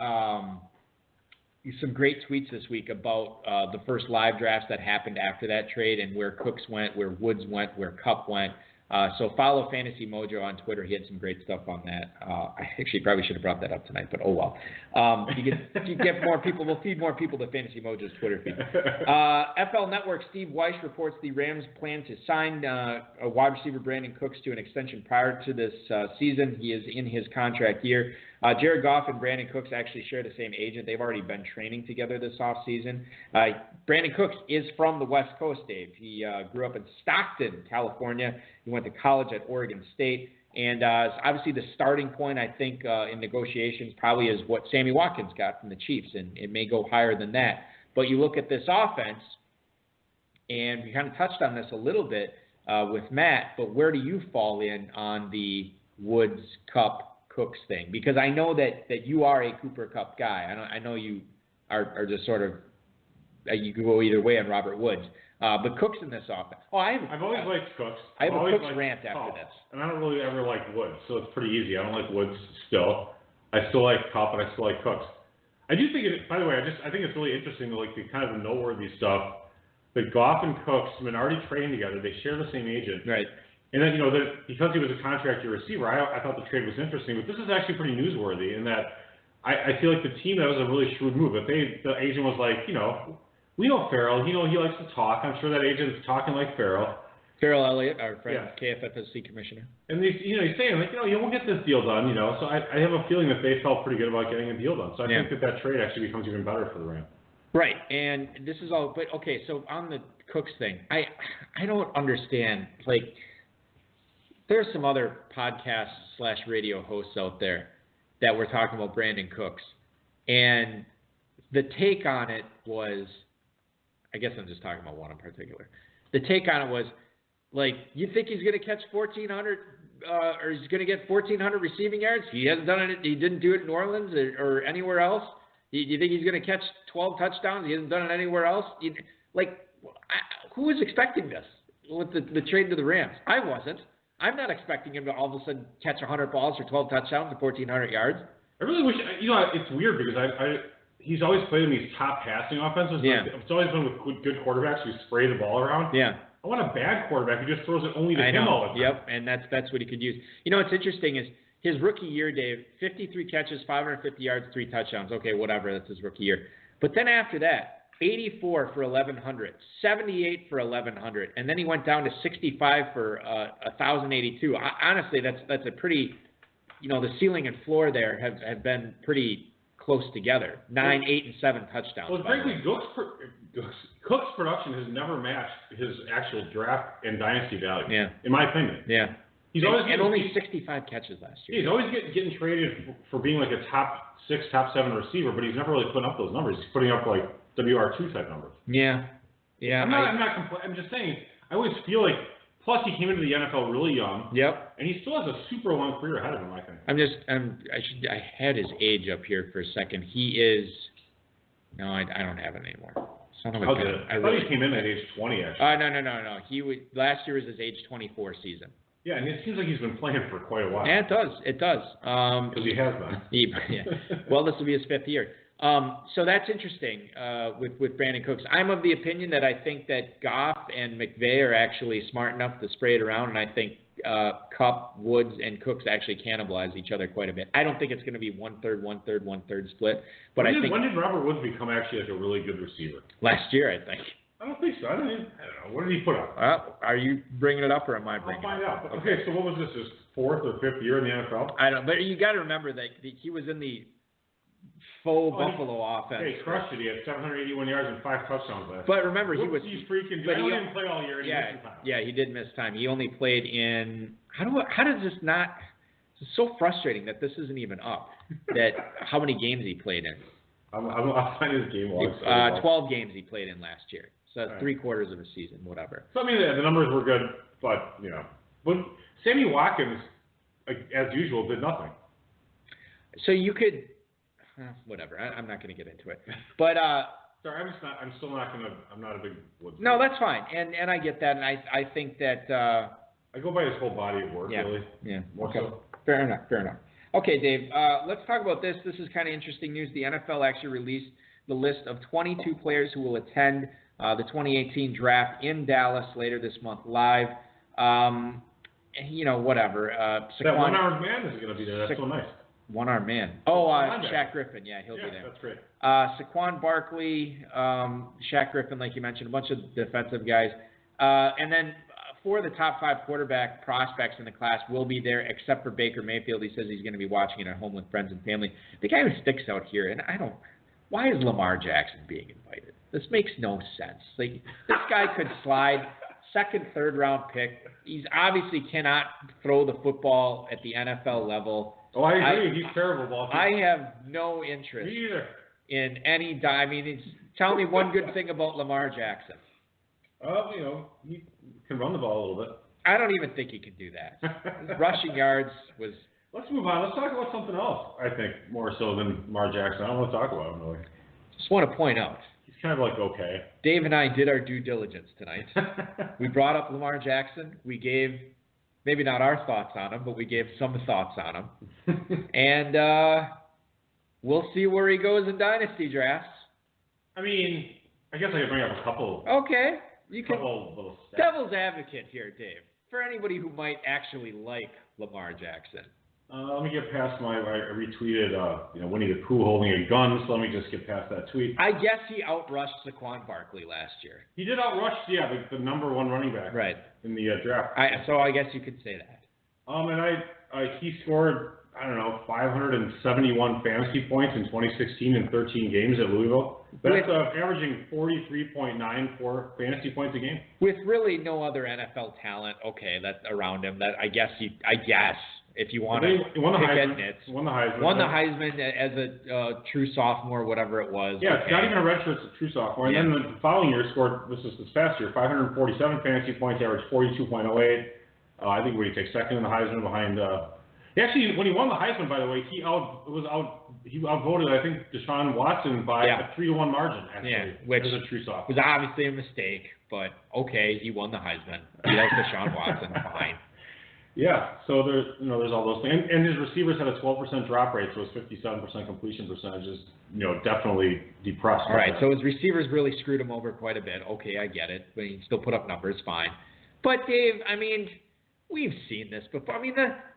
tweets this week about the first live drafts that happened after that trade and where Cooks went, where Woods went, where Kupp went. So follow Fantasy Mojo on Twitter. He had some great stuff on that. I actually probably should have brought that up tonight, but oh well. You get more people. We'll feed more people to Fantasy Mojo's Twitter feed. FL Network, Steve Weiss reports the Rams plan to sign a wide receiver Brandon Cooks to an extension prior to this season. He is in his contract year. Jared Goff and Brandon Cooks actually share the same agent. They've already been training together this offseason. Brandon Cooks is from the West Coast, Dave. He grew up in Stockton, California. He went to college at Oregon State. And obviously the starting point, I think, in negotiations probably is what Sammy Watkins got from the Chiefs, and it may go higher than that. But you look at this offense, and we kind of touched on this a little bit with Matt, but where do you fall in on the Woods, Kupp, Cooks thing? Because I know that you are a Cooper Kupp guy. I know you are just sort of, you can go either way on Robert Woods. But Cooks in this offense. I've always liked Cooks. I have a Cooks rant after this. And I don't really ever like Woods, so it's pretty easy. I don't like Woods still. I still like Kupp, and I still like Cooks. I do think by the way, I think it's really interesting, the kind of the noteworthy stuff that Goff and Cooks have been already training together. They share the same agent. Right. And then, because he was a contract year receiver, I thought the trade was interesting. But this is actually pretty newsworthy in that I feel like the team, that was a really shrewd move. If the agent was like, we know Farrell. He likes to talk. I'm sure that agent's talking like Farrell. Farrell Elliott, our friend, KFFSC commissioner. And he's saying, like, we'll get this deal done, So I have a feeling that they felt pretty good about getting a deal done. So I think that trade actually becomes even better for the Rams. Right. And this is all, but okay, so on the Cooks thing, I don't understand, like, there's some other podcast/radio hosts out there that were talking about Brandon Cooks. And the take on it was, I guess I'm just talking about one in particular. The take on it was, like, you think he's going to catch 1,400 or he's going to get 1,400 receiving yards? He hasn't done it. He didn't do it in New Orleans or anywhere else. You think he's going to catch 12 touchdowns? He hasn't done it anywhere else? Who was expecting this with the trade to the Rams? I wasn't. I'm not expecting him to all of a sudden catch 100 balls for 12 touchdowns and 1,400 yards. I really wish, it's weird because he's always played in these top passing offenses. Yeah. It's always been with good quarterbacks who spray the ball around. Yeah. I want a bad quarterback who just throws it only to him all the time. Yep, and that's what he could use. What's interesting is his rookie year, Dave, 53 catches, 550 yards, 3 touchdowns. Okay, whatever, that's his rookie year. But then after that, 84 for 1,100, 78 for 1,100, and then he went down to 65 for 1,082. Honestly, that's a pretty, the ceiling and floor there have been pretty close together. 9, 8, and 7 touchdowns. Well, frankly, Cook's production has never matched his actual draft and dynasty value. Yeah. In my opinion. Yeah. He's always only 65 catches last year. He's always getting traded for being like a top 6, top 7 receiver, but he's never really putting up those numbers. He's putting up like WR2 type numbers. Yeah. Yeah. I'm just saying, I always feel like, plus he came into the NFL really young. Yep. And he still has a super long career ahead of him, I think. I had his age up here for a second. He is, no, I don't have it anymore. Son of a gun. I thought he came in at age 20, actually. No. Last year was his age 24 season. Yeah, and it seems like he's been playing for quite a while. Yeah, it does. Because he has been. Yeah. Well, this will be his 5th year. So that's interesting with Brandon Cooks. I'm of the opinion that I think that Goff and McVay are actually smart enough to spray it around, and I think Kupp, Woods, and Cooks actually cannibalize each other quite a bit. I don't think it's going to be 1/3, 1/3, 1/3 split. But when did Robert Woods become actually like a really good receiver? Last year, I think. I don't think so. I don't know. What did he put up? Are you bringing it up or am I bringing it up? I'll find out. Okay, so what was this, his 4th or 5th year in the NFL? I don't know. But you got to remember that he was in the faux Buffalo offense. He crushed it. He had 781 yards and 5 touchdowns last year. But remember, he was. He's freaking. But he didn't play all year. And he missed time. Yeah, he did miss time. He only played in. How does this not? It's so frustrating that this isn't even up. That how many games he played in? I'll find his game log. 12 games he played in last year. So that's 3/4 of a season, whatever. So I mean, the numbers were good, but but Sammy Watkins, as usual, did nothing. So you could, whatever. I'm not going to get into it, but sorry, I'm not a big Woods. No, that's fine, and I get that, and I think that I go by his whole body of work, really. Yeah. More okay. so. Fair enough. Okay, Dave. Let's talk about this. This is kind of interesting news. The NFL actually released the list of 22 players who will attend the 2018 draft in Dallas later this month live. Whatever. That one-armed man is going to be there. That's so nice. One-armed man. Oh, Shaq Griffin. Yeah, he'll be there. That's great. Saquon Barkley, Shaq Griffin, like you mentioned, a bunch of defensive guys. And then 4 of the top 5 quarterback prospects in the class will be there, except for Baker Mayfield. He says he's going to be watching it at home with friends and family. The guy who sticks out here, and why is Lamar Jackson being invited? This makes no sense. Like, this guy could slide 2nd, 3rd round pick. He's obviously cannot throw the football at the NFL level. Oh, I agree. He's terrible ball. I have no interest Me either. in any. Tell me one good thing about Lamar Jackson. He can run the ball a little bit. I don't even think he can do that. His rushing yards was. Let's move on. Let's talk about something else. I think more so than Lamar Jackson. I don't want to talk about him really. Just want to point out. He's kind of like okay. Dave and I did our due diligence tonight. We brought up Lamar Jackson. We gave, maybe not our thoughts on him, but we gave some thoughts on him. And we'll see where he goes in Dynasty drafts. I mean, I guess I could bring up a couple. Okay. You can. Little stats. Devil's advocate here, Dave. For anybody who might actually like Lamar Jackson. Let me get past I retweeted, Winnie the Pooh holding a gun, so let me just get past that tweet. I guess he outrushed Saquon Barkley last year. He did outrush, the number 1 running back. Right. In the draft. So I guess you could say that. And he scored, 571 fantasy points in 2016 in 13 games at Louisville. That's averaging 43.94 fantasy points a game. With really no other NFL talent, that's around him. That I guess if you want to won the Heisman. Won the Heisman as a true sophomore, whatever it was. Yeah, it's not even a redshirt, it's a true sophomore. And then the following year scored, this past year, 547 fantasy points, averaged 42.08. I think he takes 2nd in the Heisman behind. Actually, when he won the Heisman, by the way, he outvoted, I think, Deshaun Watson by a 3-1 margin. Actually, which was a true sophomore. Was obviously a mistake, but he won the Heisman. He has Deshaun Watson, fine. Yeah, so there's all those things, and his receivers had a 12% drop rate, so his 57% completion percentage is definitely depressed. All right, so his receivers really screwed him over quite a bit. Okay, I get it, but he still put up numbers, fine. But Dave, we've seen this before.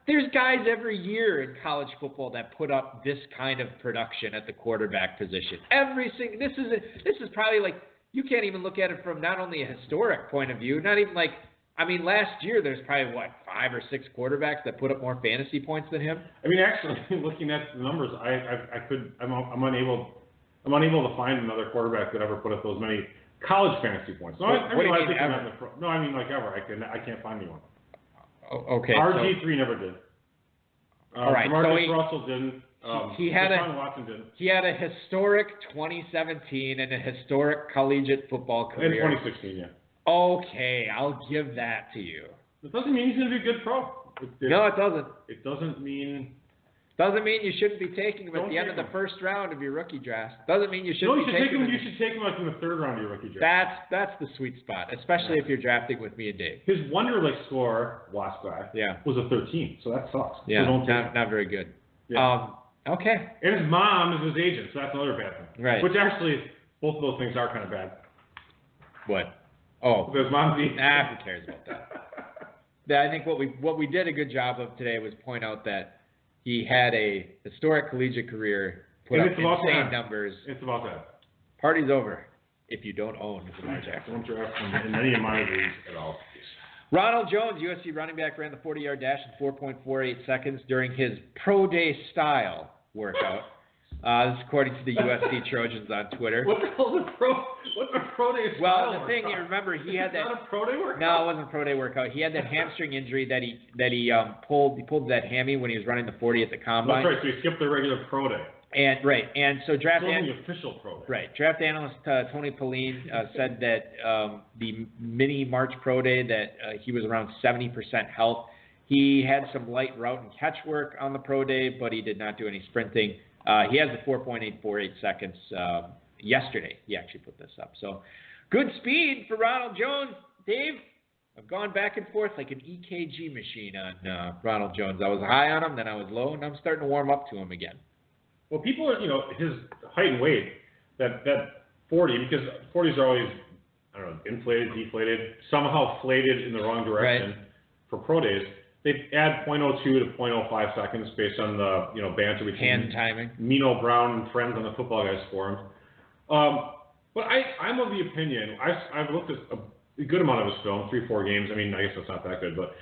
There's guys every year in college football that put up this kind of production at the quarterback position. This is probably like, you can't even look at it from not only a historic point of view, not even like. Last year there's probably 5 or 6 quarterbacks that put up more fantasy points than him. Actually, looking at the numbers, I'm unable to find another quarterback that ever put up those many college fantasy points. No, I realize it ever? No, ever. I can't find anyone. Okay. RG3 never did. All right. Marcus Russell didn't. Watson didn't. He had a historic 2017 and a historic collegiate football career. In 2016, yeah. Okay, I'll give that to you. It doesn't mean he's going to be a good pro. No, it doesn't. It doesn't mean... Doesn't mean you shouldn't be taking him at the end of the first round of your rookie draft. Doesn't mean you shouldn't be taking him. You should take him like in the 3rd round of your rookie draft. That's the sweet spot, especially if you're drafting with me and Dave. His Wonderlic score, Wasp guy, was a 13, so that sucks. Yeah, so not very good. Yeah. Okay. And his mom is his agent, so that's another bad thing. Right. Which actually, both of those things are kind of bad. What? Oh, there's mom. Who cares about that? I think what we did a good job of today was point out that he had a historic collegiate career, put up insane numbers. It's about that. Party's over if you don't own Lamar Jackson. Don't draft him in any of my leagues at all. Ronald Jones, USC running back, ran the 40-yard dash in 4.48 seconds during his pro day style workout. This is according to the USC Trojans on Twitter. What the hell is what's a pro day style? Well, the thing, you remember, he had that. Not a pro day workout? No, it wasn't a pro day workout. He had that hamstring injury that he pulled. He pulled that hammy when he was running the 40 at the combine. That's right. So he skipped the regular pro day. And so draft official pro day. Right, draft analyst Tony Pauline said that the mini March pro day that he was around 70% health. He had some light route and catch work on the pro day, but he did not do any sprinting. He has the 4.848 seconds yesterday. He actually put this up. So good speed for Ronald Jones. Dave, I've gone back and forth like an EKG machine on Ronald Jones. I was high on him, then I was low, and I'm starting to warm up to him again. Well, people are, his height and weight, that 40, because 40s are always, I don't know, inflated, deflated, somehow flated in the wrong direction for pro days. They add 0.02 to 0.05 seconds based on the, banter between hand timing. Mino Brown and friends on the Football Guys forum. But I'm of the opinion, I've looked at a good amount of his film, 3-4 games. I mean, I guess that's not that good, but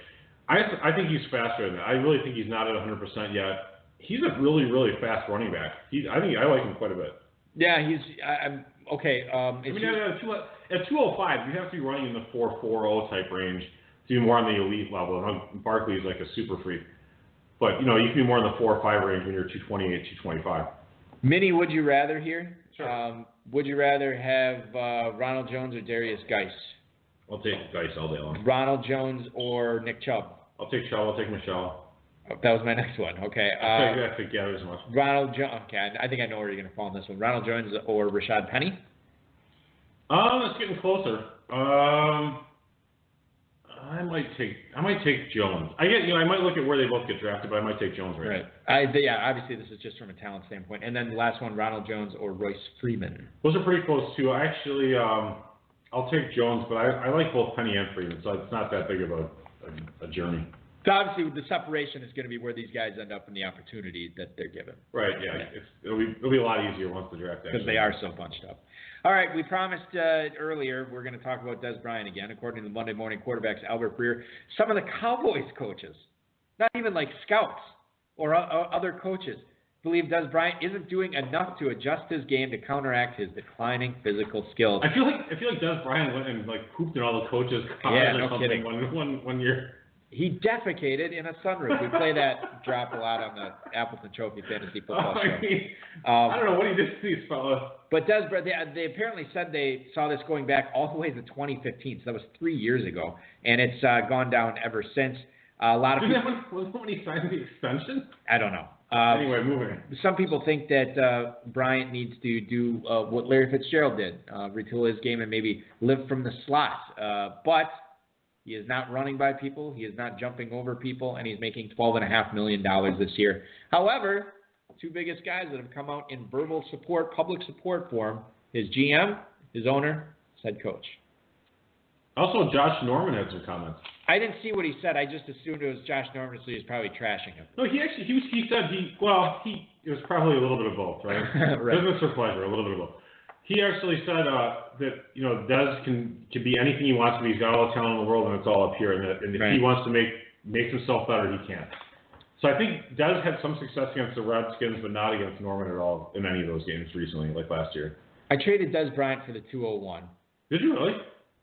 I think he's faster than that. I really think he's not at 100% yet. He's a really, really fast running back. I like him quite a bit. Yeah, I'm okay. At 205, you have to be running in the 4.40 type range to be more on the elite level. Barkley is like a super freak. But, you can be more in the 4 or 5 range when you're 228, 225. Mini, would you rather here? Sure. Would you rather have Ronald Jones or Darius Geis? I'll take Geis all day long. Ronald Jones or Nick Chubb? I'll take Chubb. I'll take Michelle. Oh, that was my next one. Okay. I think yeah, there's much. Ronald Jones. Okay, I think I know where you're going to fall on this one. Ronald Jones or Rashad Penny? It's getting closer. I might take Jones. I might look at where they both get drafted, but I might take Jones right now. Obviously this is just from a talent standpoint. And then the last one, Ronald Jones or Royce Freeman. Those are pretty close too. I actually, I'll take Jones, but I like both Penny and Freeman, so it's not that big of a journey. So obviously the separation is going to be where these guys end up in the opportunity that they're given. Right. Yeah. It'll be a lot easier once the draft ends. Because they are so bunched up. All right, we promised earlier we're going to talk about Des Bryant again. According to the Monday Morning Quarterbacks, Albert Breer, some of the Cowboys coaches, not even like scouts or other coaches, believe Des Bryant isn't doing enough to adjust his game to counteract his declining physical skills. I feel like Des Bryant went and pooped in all the coaches' cars or something kidding. one year. He defecated in a sunroof. We play that drop a lot on the Appleton Trophy Fantasy Football Show. I don't know what he did to these fellas. But they apparently said they saw this going back all the way to 2015. So that was 3 years ago, and it's gone down ever since. A lot of people. Was that when he signed the extension? I don't know. Anyway, moving on. Some people think that Bryant needs to do what Larry Fitzgerald did, retool his game and maybe live from the slot. But he is not running by people. He is not jumping over people, and he's making $12.5 million this year. However, two biggest guys that have come out in verbal support, public support for him, his GM, his owner, his head coach. Also, Josh Norman had some comments. I didn't see what he said. I just assumed it was Josh Norman, so he's probably trashing him. No, he said it was probably a little bit of both, right? Right. Business or pleasure, a little bit of both. He actually said that Des can be anything he wants to be. He's got all the talent in the world, and it's all up here. And if he wants to make himself better, he can. So I think Des had some success against the Redskins, but not against Norman at all in any of those games recently, like last year. I traded Des Bryant for the 201. Did you really?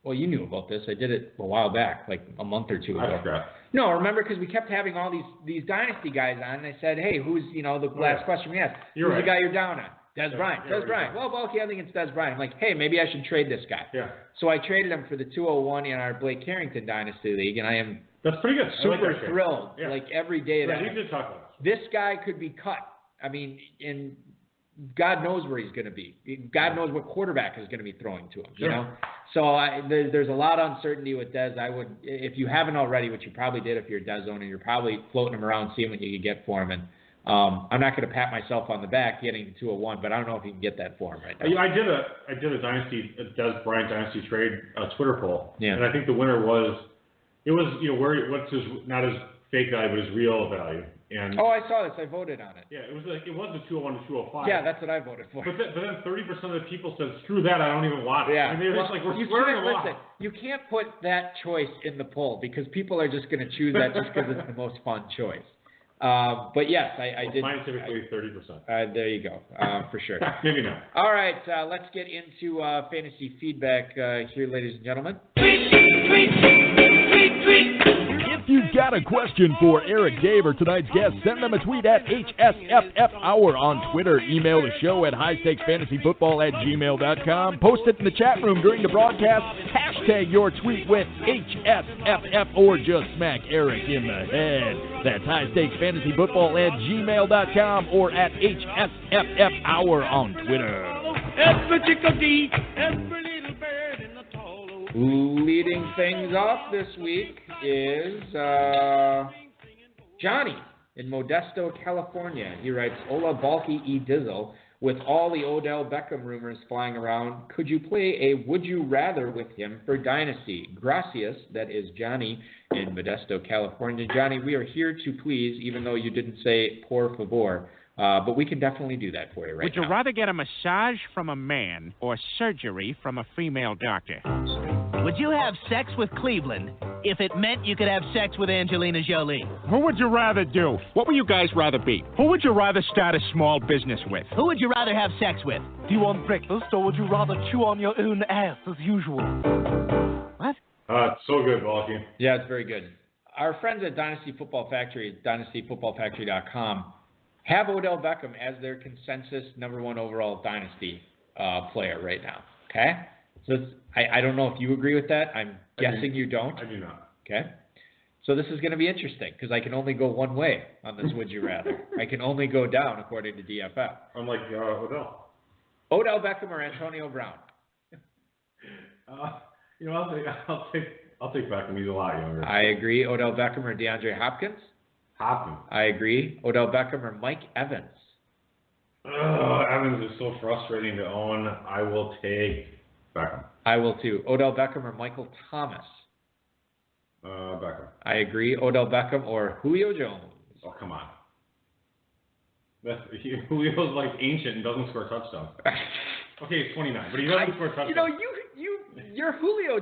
Well, you knew about this. I did it a while back, like a month or two ago. I forgot. No, remember, because we kept having all these Dynasty guys on, and I said, hey, who's, the last question we asked? Who's the guy you're down on? Des Bryant. Des Bryant. Well, okay, I think it's Des Bryant. I'm like, hey, maybe I should trade this guy. Yeah. So I traded him for the 201 in our Blake Carrington Dynasty League, and I am That's pretty good. super thrilled. Yeah. Like every day that we did talk about this guy could be cut. I mean, and God knows where he's going to be. God knows what quarterback is going to be throwing to him. You know. So there's a lot of uncertainty with Des. I would, if you haven't already, which you probably did if you're a Des owner, you're probably floating him around, seeing what you can get for him. And I'm not going to pat myself on the back getting the 201, but I don't know if you can get that for him right now. I did a Des Bryant Dynasty trade Twitter poll, and I think the winner was what's his not his fake value but his real value. And I saw this. I voted on it. Yeah, it was the 201 to 205. Yeah, that's what I voted for. But then 30% of the people said, "Screw that! I don't even want it." Yeah, I mean, they're just like, we're swearing them off. You can't put that choice in the poll because people are just going to choose that just because it's the most fun choice. But yes, I did. Mine typically 30%. There you go, for sure. Maybe not. All right, let's get into fantasy feedback here, ladies and gentlemen. If you've got a question for Eric, Dave, or tonight's guest, send them a tweet at HSFF Hour on Twitter. Email the show at highstakesfantasyfootball@gmail.com. Post it in the chat room during the broadcast. Hashtag your tweet with HSFF or just smack Eric in the head. That's highstakesfantasyfootball@gmail.com or at HSFF Hour on Twitter. Leading things off this week is Johnny in Modesto, California. He writes, Ola Balky E. Dizzle, with all the Odell Beckham rumors flying around, could you play a would you rather with him for Dynasty? Gracias, that is Johnny in Modesto, California. Johnny, we are here to please, even though you didn't say por favor. But we can definitely do that for you right now. Would you rather get a massage from a man or surgery from a female doctor? Would you have sex with Cleveland if it meant you could have sex with Angelina Jolie? Who would you rather do? What would you guys rather be? Who would you rather start a small business with? Who would you rather have sex with? Do you want breakfast, or would you rather chew on your own ass as usual? What? So good, Balky. Yeah, it's very good. Our friends at Dynasty Football Factory, dynastyfootballfactory.com, have Odell Beckham as their consensus #1 overall Dynasty player right now. Okay? So I don't know if you agree with that. I'm guessing you don't. I do not. Okay? So this is going to be interesting because I can only go one way on this would you rather. I can only go down according to DFF. Unlike Odell. Odell Beckham or Antonio Brown? I'll take Beckham. He's a lot younger. I agree. Odell Beckham or DeAndre Hopkins? Hopkins. I agree. Odell Beckham or Mike Evans? Evans is so frustrating to own. I will take Beckham. I will too. Odell Beckham or Michael Thomas? Beckham. I agree. Odell Beckham or Julio Jones? Oh, come on. Julio's like ancient and doesn't score touchdowns. Okay, he's 29, but he doesn't score touchdowns. You know, you're Julio.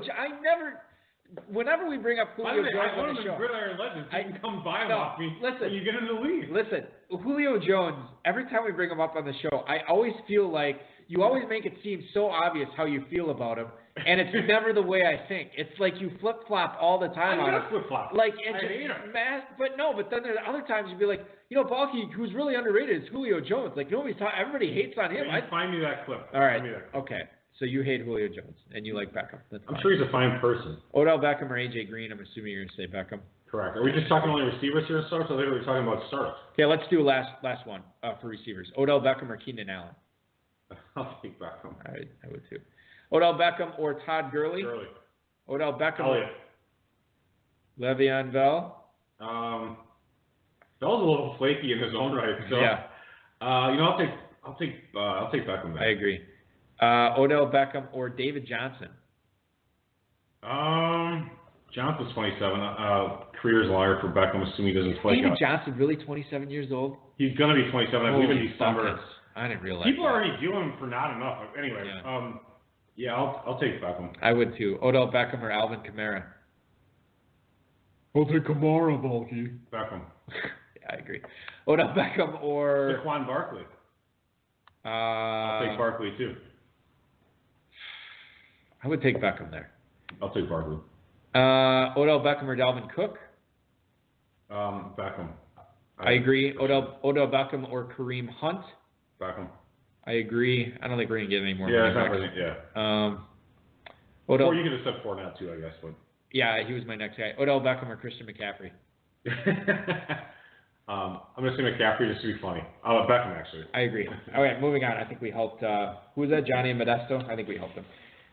Whenever we bring up Julio Jones on the show, Gridiron Legends, you can come buy him off me when you get in the league. Listen, Julio Jones, every time we bring him up on the show, I always feel like you always make it seem so obvious how you feel about him, and it's never the way I think. It's like you flip-flop all the time on him. I'm flip-flop. Like, I hate him. But then there's other times you'd be like, Balky, who's really underrated is Julio Jones. Like, everybody hates on him. Find me that clip. All right. Okay. So you hate Julio Jones, and you like Beckham. That's fine. I'm sure he's a fine person. Odell Beckham or AJ Green? I'm assuming you're going to say Beckham. Correct. Are we just talking only receivers here, starts, or later we're talking about starts? Okay, let's do last one for receivers. Odell Beckham or Keenan Allen? I'll take Beckham. I would too. Odell Beckham or Todd Gurley? Gurley. Odell Beckham Elliott. or Le'Veon Bell? Bell's a little flaky in his own right. So, yeah. I'll take Beckham back. I agree. Odell Beckham or David Johnson? Johnson's 27. Career's longer for Beckham, assuming he doesn't flake David Johnson, really 27 years old? He's going to be 27, I believe, in December. Buckets. I didn't realize People that. are already doing him for not enough. Anyway, I'll take Beckham. I would too. Odell Beckham or Alvin Kamara? I'll take Kamara, Balky. Beckham. Yeah, I agree. Odell Beckham or Saquon Barkley. I'll take Barkley too. I would take Beckham there. I'll take Barkley. Odell Beckham or Dalvin Cook? Beckham. I agree. Odell Beckham or Kareem Hunt? Beckham. I agree. I don't think we're going to get any more. Yeah, it's not really, Odell, or you could have said Fournette too, I guess. But yeah, he was my next guy. Odell Beckham or Christian McCaffrey? I'm going to say McCaffrey just to be funny. Beckham, actually. I agree. All right, moving on. I think we helped. Who was that? Johnny in Modesto? I think we helped him.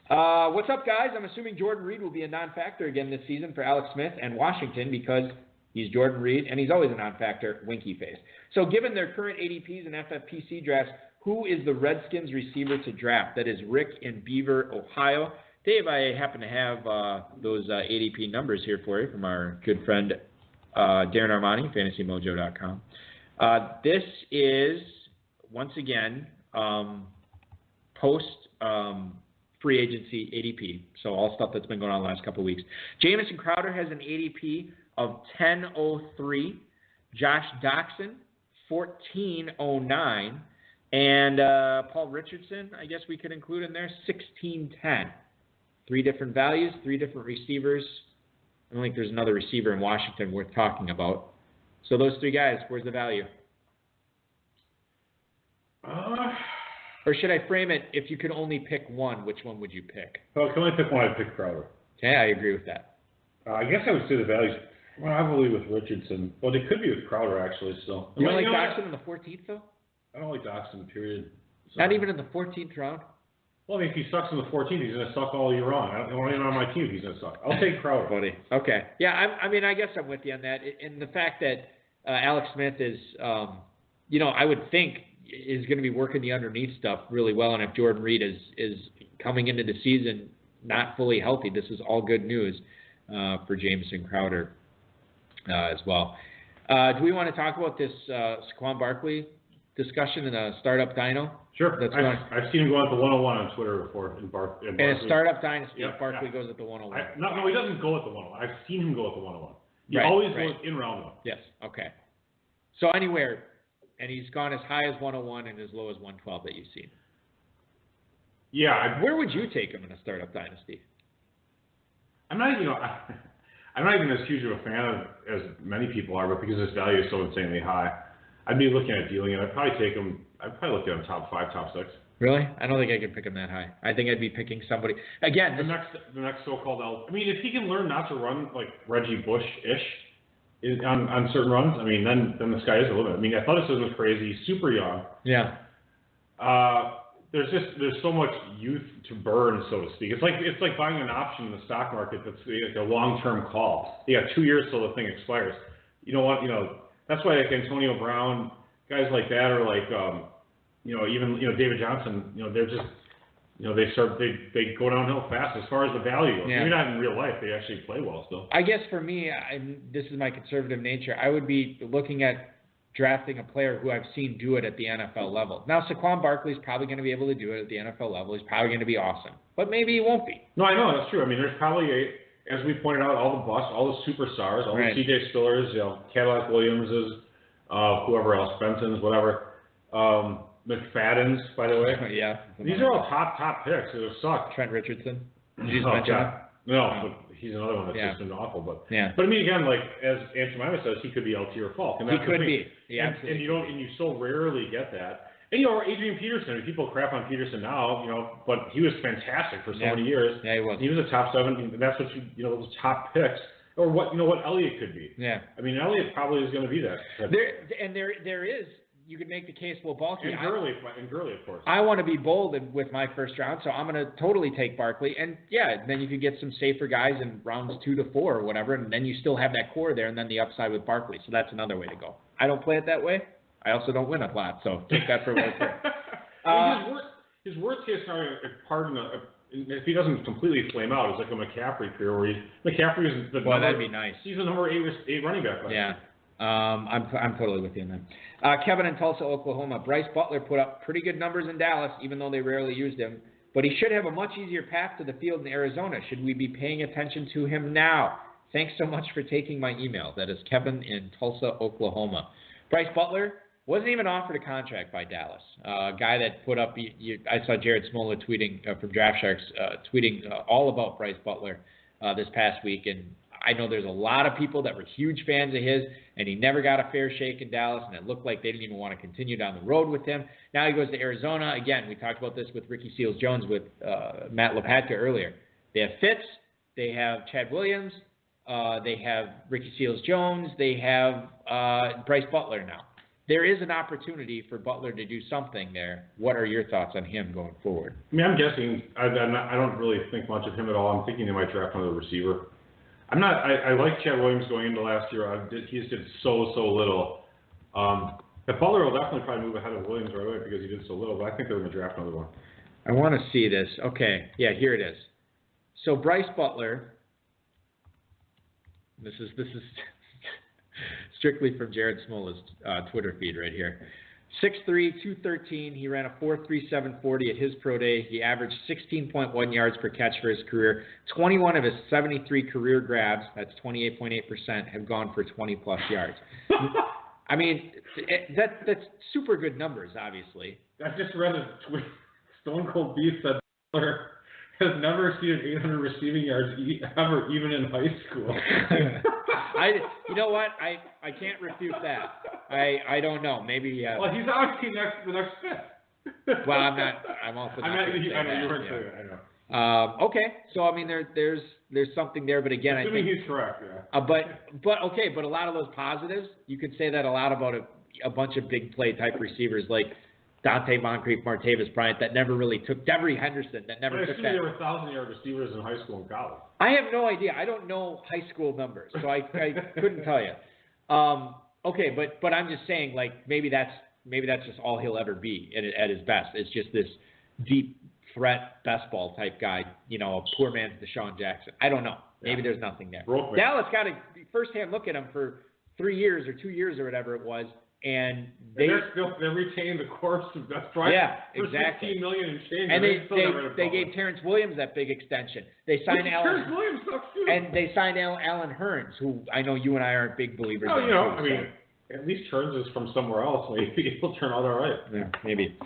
What's up, guys? I'm assuming Jordan Reed will be a non-factor again this season for Alex Smith and Washington because he's Jordan Reed, and he's always a non-factor, winky face. So given their current ADPs and FFPC drafts, who is the Redskins receiver to draft? That is Rick in Beaver, Ohio. Dave, I happen to have those ADP numbers here for you from our good friend Darren Armani, FantasyMojo.com. This is, once again, post free agency ADP, so all stuff that's been going on the last couple of weeks. Jamison Crowder has an ADP of 10.03. Josh Doxson, 1409. And Paul Richardson, I guess we could include in there, 1610. 3 different values, 3 different receivers. I don't think there's another receiver in Washington worth talking about. So those 3 guys, where's the value? Or should I frame it, if you could only pick one, which one would you pick? Well, if I can only pick one, I'd pick Crowder. Okay, I agree with that. I guess I would say the values. Well, I believe with Richardson. Well, they could be with Crowder, actually, still. You don't like Doxson in the 14th, though? I don't like Doxson, period. So. Not even in the 14th round? Well, I mean, if he sucks in the 14th, he's going to suck all year long. I don't want him on my team if he's going to suck. I'll take Crowder. Buddy. Okay. Yeah, I mean, I guess I'm with you on that. And the fact that Alex Smith is, I would think is going to be working the underneath stuff really well. And if Jordan Reed is coming into the season not fully healthy, this is all good news for Jamison Crowder as well. Do we want to talk about this Saquon Barkley discussion in a startup dyno? Sure. I've seen him go at the 101 on Twitter before in Barkley. And a startup dynasty, yep, Barkley goes at the 101. No, he doesn't go at the 101. I've seen him go at the 101. He right, always goes in round 1. Yes. Okay. So anywhere, and he's gone as high as 101 and as low as 112 that you've seen. Yeah. Where would you take him in a startup dynasty? I'm not even as huge of a fan as many people are, but because his value is so insanely high, I'd be looking at dealing it. I'd probably look at him top 5, top 6. Really? I don't think I could pick him that high. I think I'd be picking somebody again. The next so-called I mean, if he can learn not to run like Reggie Bush-ish on certain runs, I mean, then the sky is the limit. I mean, athleticism is crazy. He's super young. Yeah. There's so much youth to burn, so to speak. It's like buying an option in the stock market that's like a long-term call. You got 2 years till the thing expires. You know what? That's why like Antonio Brown, guys like that, or like even David Johnson. They're just they go downhill fast as far as the value goes. Yeah. Maybe not in real life. They actually play well still. I guess for me, this is my conservative nature. I would be looking at drafting a player who I've seen do it at the NFL level. Now, Saquon Barkley's probably going to be able to do it at the NFL level. He's probably going to be awesome, but maybe he won't be. No, I know that's true. I mean, there's probably as we pointed out, all the busts, all the superstars, all right. the C.J. Spillers, Cadillac Williamses, whoever else, Bensons, whatever, McFadden's, by the way. Yeah. These are all top picks. It suck. Trent Richardson. Did you mention him? No, but he's another one that's just been awful. But I mean, again, like as Andrew Jemima says, he could be LT or Falk. And he could be. Yeah, and you so rarely get that. And Adrian Peterson. People crap on Peterson now, but he was fantastic for so many years. Yeah, he was. He was a top 7. And that's what those top picks, or what Elliott could be. Yeah. I mean, Elliott probably is going to be that. There is. You could make the case, well, Barkley. And Gurley, of course. I want to be bold with my first round, so I'm going to totally take Barkley. And, then you could get some safer guys in rounds 2 to 4 or whatever, and then you still have that core there, and then the upside with Barkley. So that's another way to go. I don't play it that way. I also don't win a lot, so take that for what it's worth. His worst case scenario, if he doesn't completely flame out, is like a McCaffrey career where McCaffrey is the number. That'd be nice. He's the number 8 running back. Yeah. I'm totally with you on that. Kevin in Tulsa, Oklahoma. Bryce Butler put up pretty good numbers in Dallas, even though they rarely used him. But he should have a much easier path to the field in Arizona. Should we be paying attention to him now? Thanks so much for taking my email. That is Kevin in Tulsa, Oklahoma. Bryce Butler wasn't even offered a contract by Dallas. A guy that put up, I saw Jared Smola tweeting from Draft Sharks, tweeting all about Bryce Butler this past week. And I know there's a lot of people that were huge fans of his, and he never got a fair shake in Dallas, and it looked like they didn't even want to continue down the road with him. Now he goes to Arizona. Again, we talked about this with Ricky Seals-Jones with Matt Lopatka earlier. They have Fitz. They have Chad Williams. They have Ricky Seals-Jones. They have Bryce Butler now. There is an opportunity for Butler to do something there. What are your thoughts on him going forward? I mean, I'm guessing. I don't really think much of him at all. I'm thinking they might draft another receiver. I like Chad Williams going into last year. He just did so little. But Butler will definitely probably move ahead of Williams right away because he did so little. But I think they're going to draft another one. I want to see this. Okay, yeah, here it is. So Bryce Butler. This is strictly from Jared Smola's Twitter feed right here. 6'3", 213. He ran a 4.37 40 at his pro day. He averaged 16.1 yards per catch for his career. 21 of his 73 career grabs, that's 28.8%, have gone for 20-plus yards. I mean, that's super good numbers, obviously. I just read a tweet. Stone Cold Beef said Miller has never exceeded 800 receiving yards ever, even in high school. You know what? I can't refute that. I don't know. Maybe. Well, he's obviously the next fifth. Well, I'm not. I'm also not. I know you weren't saying that. I know. Okay, so I mean, there's something there, but again, Assuming I think he's correct. Yeah. But a lot of those positives, you could say that a lot about a bunch of big play type receivers like Dante Moncrief, Martavis Bryant that never really took Devery Henderson that never took that. There were 1,000-yard receivers in high school and college. I have no idea. I don't know high school numbers, so I couldn't tell you. Okay, but I'm just saying, like, maybe that's just all he'll ever be at his best. It's just this deep threat best ball type guy, a poor man's Deshaun Jackson. I don't know. Maybe there's nothing there. Dallas got a firsthand look at him for 3 years or 2 years or whatever it was, and they retained the corpse of Best Bryant. Yeah, exactly. $16 million and change. And they gave Terrence Williams that big extension. They signed Terrence Williams sucks too. And they signed Alan Hearns, who I know you and I aren't big believers in. I mean, at least Hearns is from somewhere else. Maybe he'll turn out all right. Yeah, maybe.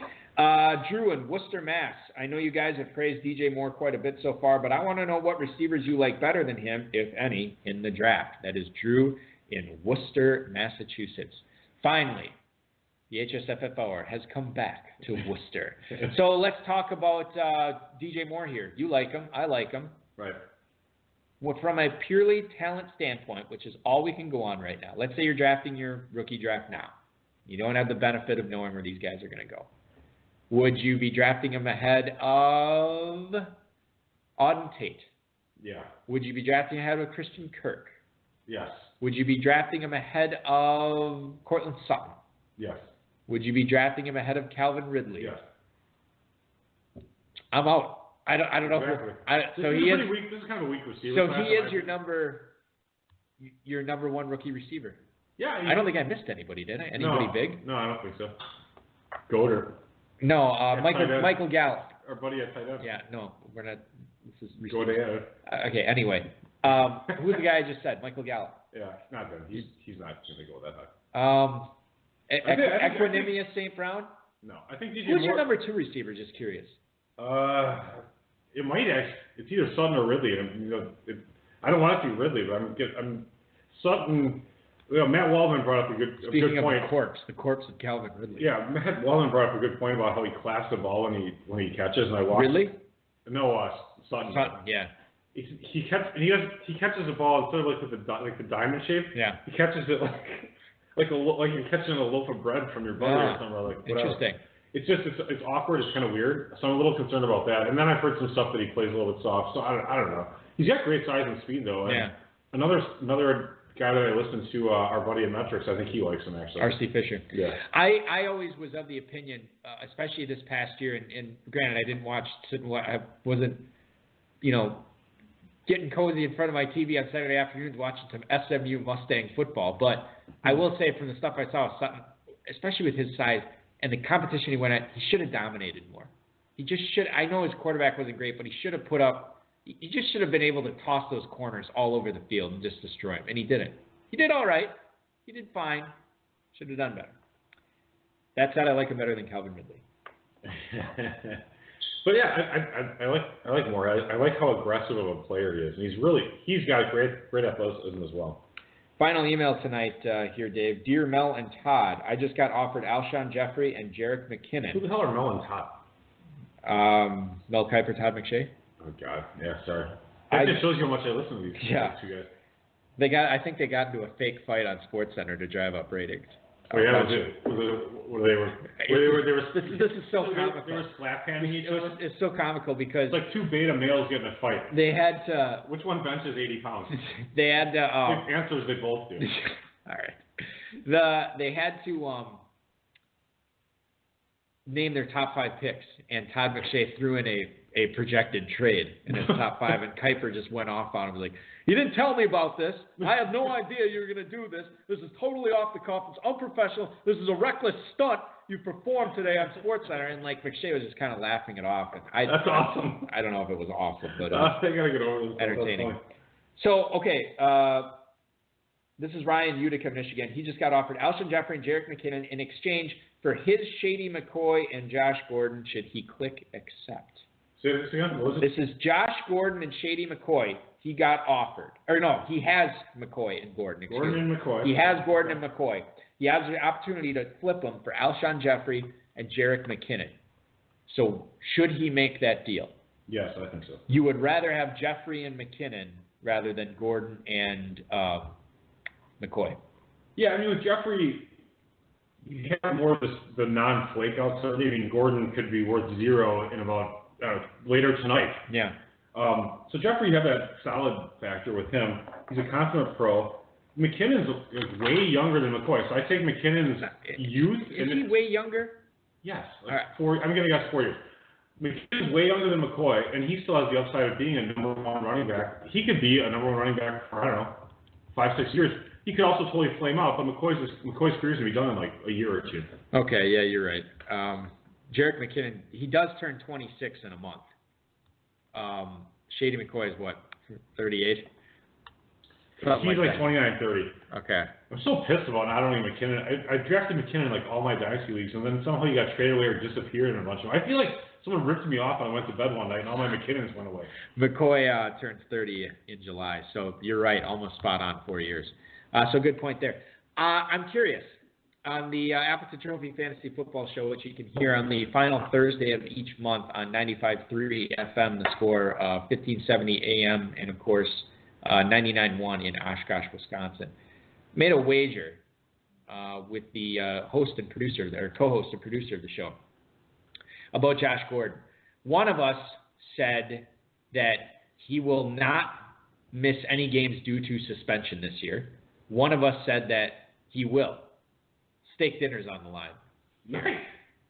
Drew in Worcester, Mass. I know you guys have praised DJ Moore quite a bit so far, but I want to know what receivers you like better than him, if any, in the draft. That is Drew in Worcester, Massachusetts. Finally, the HSFF Hour has come back to Worcester. So let's talk about DJ Moore here. You like him. I like him. Right. Well, from a purely talent standpoint, which is all we can go on right now, let's say you're drafting your rookie draft now. You don't have the benefit of knowing where these guys are going to go. Would you be drafting him ahead of Auden Tate? Yeah. Would you be drafting ahead of Christian Kirk? Yes. Would you be drafting him ahead of Cortland Sutton? Yes. Would you be drafting him ahead of Calvin Ridley? Yes. I'm out. I don't know. Exactly. This is kind of a weak receiver. So he is your number one rookie receiver. Yeah. I don't think I missed anybody, did I? Anybody big? No, I don't think so. Goater. No, Michael Gallup. Our buddy at tight end. Yeah, no, we're not. This is Go ahead. Okay, anyway. Who's the guy I just said? Michael Gallup. Yeah, not him. He's not going to go that high. Equanimous St. Brown? No, I think DJ Who's Moore. your number two receiver? Just curious. It might actually. It's either Sutton or Ridley. I don't want it to be Ridley, but I'm Sutton. Matt Waldman brought up a good point. Speaking of the corpse of Calvin Ridley. Yeah, Matt Waldman brought up a good point about how he claps the ball when he catches, and I watched. Ridley? No, Sutton. Yeah. He catches the ball instead of with the diamond shape. Yeah. He catches it like you're catching a loaf of bread from your buddy or something like. Whatever. Interesting. It's awkward. It's kind of weird. So I'm a little concerned about that. And then I've heard some stuff that he plays a little bit soft. So I don't know. He's got great size and speed though. And yeah. Another guy that I listened to, our buddy at Metrics, I think he likes him actually. R.C. Fisher. Yeah. I always was of the opinion, especially this past year, and granted I didn't I wasn't, getting cozy in front of my TV on Saturday afternoons watching some SMU Mustang football. But I will say from the stuff I saw of Sutton, especially with his size and the competition he went at, he should have dominated more. He just should. I know his quarterback wasn't great, but he should have put up. He just should have been able to toss those corners all over the field and just destroy him. And he didn't. He did all right. He did fine. Should have done better. That said, I like him better than Calvin Ridley. But yeah, I like Moore. I like how aggressive of a player he is, and he's got great athleticism as well. Final email tonight here, Dave. Dear Mel and Todd, I just got offered Alshon Jeffrey and Jerick McKinnon. Who the hell are Mel and Todd? Mel Kiper, Todd McShay. Oh God, yeah, sorry. That just shows you how much I listen to these two guys. I think they got into a fake fight on SportsCenter to drive up ratings. Oh yeah, This is so comical. They were slap handing each other. It's so comical because it's like two beta males getting a fight. They had to. Which one benches 80 pounds? They had to. The answers they both do. All right. They had to name their top 5 picks, and Todd McShay threw in a projected trade in his top 5, and Kiper just went off on him. He was like, "You didn't tell me about this. I had no idea you were going to do this. This is totally off the cuff. It's unprofessional. This is a reckless stunt you performed today on SportsCenter." And McShay was just kind of laughing it off. And That's awesome. I don't know if it was awesome, but I gotta get over this. entertaining. So okay, This is Ryan, Utica, Michigan. He just got offered Alshon Jeffrey and Jerick McKinnon in exchange for his Shady McCoy and Josh Gordon. Should he click accept? Say this again. What was it? This is Josh Gordon and Shady McCoy. He got offered. Or no, he has McCoy and Gordon. Gordon and McCoy. He has Gordon and McCoy. He has the opportunity to flip them for Alshon Jeffrey and Jerick McKinnon. So should he make that deal? Yes, I think so. You would rather have Jeffrey and McKinnon rather than Gordon and McCoy. Yeah, I mean, with Jeffrey, you have more of the non-flake out. So I mean, Gordon could be worth 0 in about later tonight. Yeah. So Jeffrey, you have that solid factor with him. He's a consummate pro. McKinnon's is way younger than McCoy, so I take McKinnon's youth. Is he way younger? Yes. All right. I'm going to guess 4 years. McKinnon's way younger than McCoy, and he still has the upside of being a number 1 running back. He could be a number 1 running back for, 5-6 years. He could also totally flame out, but McCoy's career is going to be done in like a year or 2. Okay, yeah, you're right. Jerick McKinnon, he does turn 26 in a month. Shady McCoy is what, 38? He's like 29, 30. Okay. I'm so pissed about not owning McKinnon. I drafted McKinnon in like all my Dynasty leagues, and then somehow he got traded away or disappeared in a bunch of them. I feel like someone ripped me off and I went to bed one night and all my McKinnons went away. McCoy turns 30 in July, so you're right, almost spot on 4 years. So good point there. I'm curious. On the Appleton Trophy Fantasy Football Show, which you can hear on the final Thursday of each month on 95.3 FM, the score, 1570 AM, and of course, 99.1 in Oshkosh, Wisconsin. Made a wager with the host and producer, or co-host and producer of the show, about Josh Gordon. One of us said that he will not miss any games due to suspension this year. One of us said that he will. Steak dinner's on the line. Nice.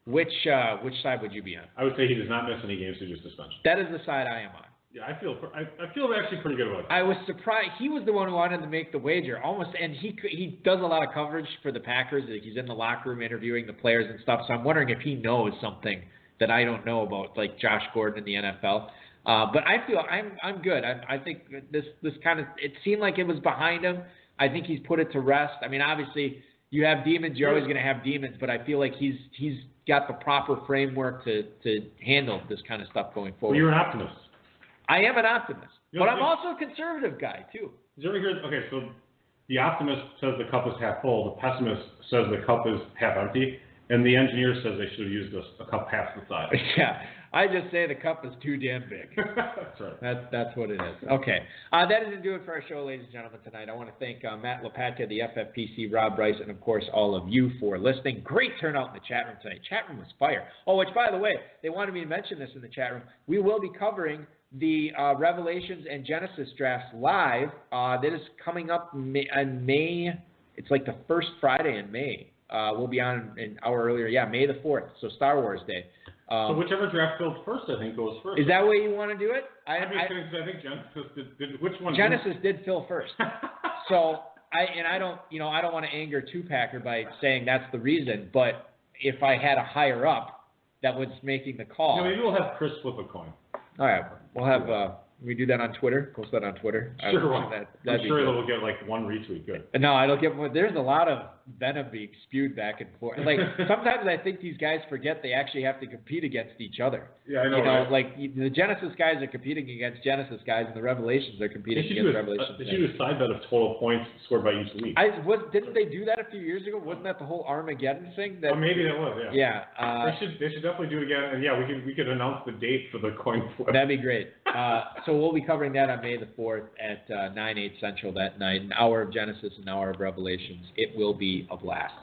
Which side would you be on? I would say he does not miss any games due to suspension. That is the side I am on. Yeah, I feel actually pretty good about it. I was surprised. He was the one who wanted to make the wager, almost, and he does a lot of coverage for the Packers. He's in the locker room interviewing the players and stuff. So I'm wondering if he knows something that I don't know about, like Josh Gordon in the NFL. But I feel I'm good. I think this kind of, it seemed like it was behind him. I think he's put it to rest. I mean, obviously, you have demons. You're always going to have demons, but I feel like he's got the proper framework to handle this kind of stuff going forward. Well, you're an optimist. I am an optimist, but I'm also a conservative guy too. Did you ever hear? Okay, so the optimist says the cup is half full. The pessimist says the cup is half empty, and the engineer says they should have used a cup half the size. Yeah, I just say the cup is too damn big. That's right. That's what it is. Okay, that doesn't do it for our show, ladies and gentlemen, tonight. I want to thank Matt Lopatka, the FFPC, Rob Bryce, and of course all of you for listening. Great turnout in the chat room tonight. Chat room was fire. Oh, which by the way, they wanted me to mention this in the chat room. We will be covering the Revelations and Genesis drafts live. That is coming up in May. It's like the first Friday in May. We'll be on an hour earlier. Yeah, May the 4th. So Star Wars Day. So whichever draft goes first, I think, goes first. Is that way you want to do it? I think Genesis did. Which one? Genesis did fill first. So I don't want to anger Two-Packer by saying that's the reason. But if I had a higher up that was making the call. Yeah, maybe we'll have Chris flip a coin. All right, we'll have we do that on Twitter. Post that on Twitter. Sure, I'm sure it'll get like one retweet. Good. No, I don't get more. There's a lot of venom being spewed back and forth. Like sometimes I think these guys forget they actually have to compete against each other. Yeah, I know. Right? Like the Genesis guys are competing against Genesis guys, and the Revelations are competing against Revelations. They should do a side bet of total points scored by each week. Didn't they do that a few years ago? Wasn't that the whole Armageddon thing? Oh, maybe that was. Yeah. Yeah. They should definitely do it again. And yeah, we could announce the date for the coin flip. That'd be great. So we'll be covering that on May the 4th at 9/8 Central that night. An hour of Genesis, an hour of Revelations. It will be a blast.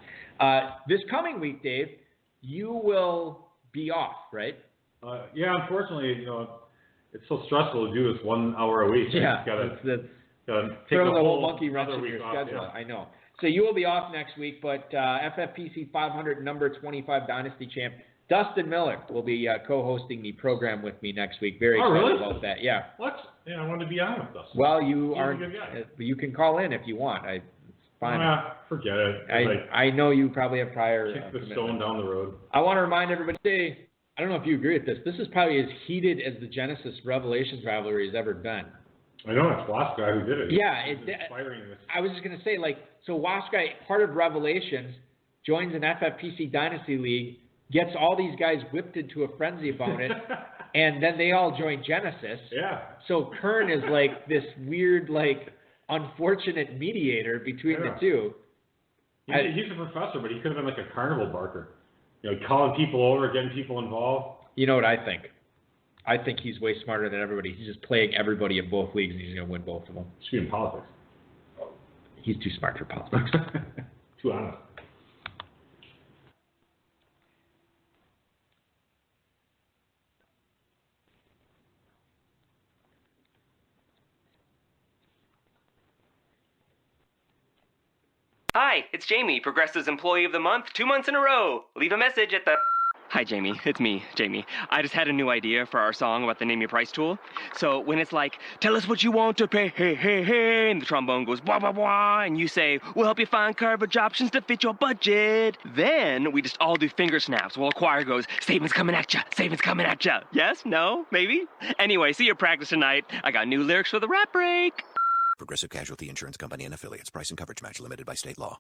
This coming week, Dave, you will be off, right? Yeah, unfortunately, it's so stressful to do this 1 hour a week. Yeah, gotta take throw the whole monkey wrench in your off, schedule. Yeah. I know. So you will be off next week, but FFPC 500 number 25 Dynasty champ Dustin Miller will be co-hosting the program with me next week. Very excited about that. Yeah. What? Yeah, I wanted to be on with Dustin. Well, He's a good guy. you can call in if you want. It's fine. Forget it. I know you probably have prior. Kick the stone down the road. I want to remind everybody today. I don't know if you agree with this. This is probably as heated as the Genesis Revelations rivalry has ever been. I know, it's Waska who did it. Yeah, inspiring this. I was just going to say, like, so Waska, part of Revelations, joins an FFPC Dynasty League, gets all these guys whipped into a frenzy about it, and then they all join Genesis. Yeah. So Kern is like this weird, like, unfortunate mediator between the two. He's a professor, but he could have been like a carnival barker. You know, calling people over, getting people involved. You know what I think? I think he's way smarter than everybody. He's just playing everybody in both leagues, and he's going to win both of them. Should be in politics. He's too smart for politics. Too honest. Hi, it's Jamie, Progressive's Employee of the Month, 2 months in a row. Leave a message at the... Hi, Jamie. It's me, Jamie. I just had a new idea for our song about the Name Your Price tool. So when it's like, tell us what you want to pay, hey, hey, hey, and the trombone goes, blah, blah, blah, and you say, we'll help you find coverage options to fit your budget. Then we just all do finger snaps while a choir goes, savings coming at ya, savings coming at ya. Yes? No? Maybe? Anyway, see your practice tonight. I got new lyrics for the rap break. Progressive Casualty Insurance Company and Affiliates. Price and coverage match limited by state law.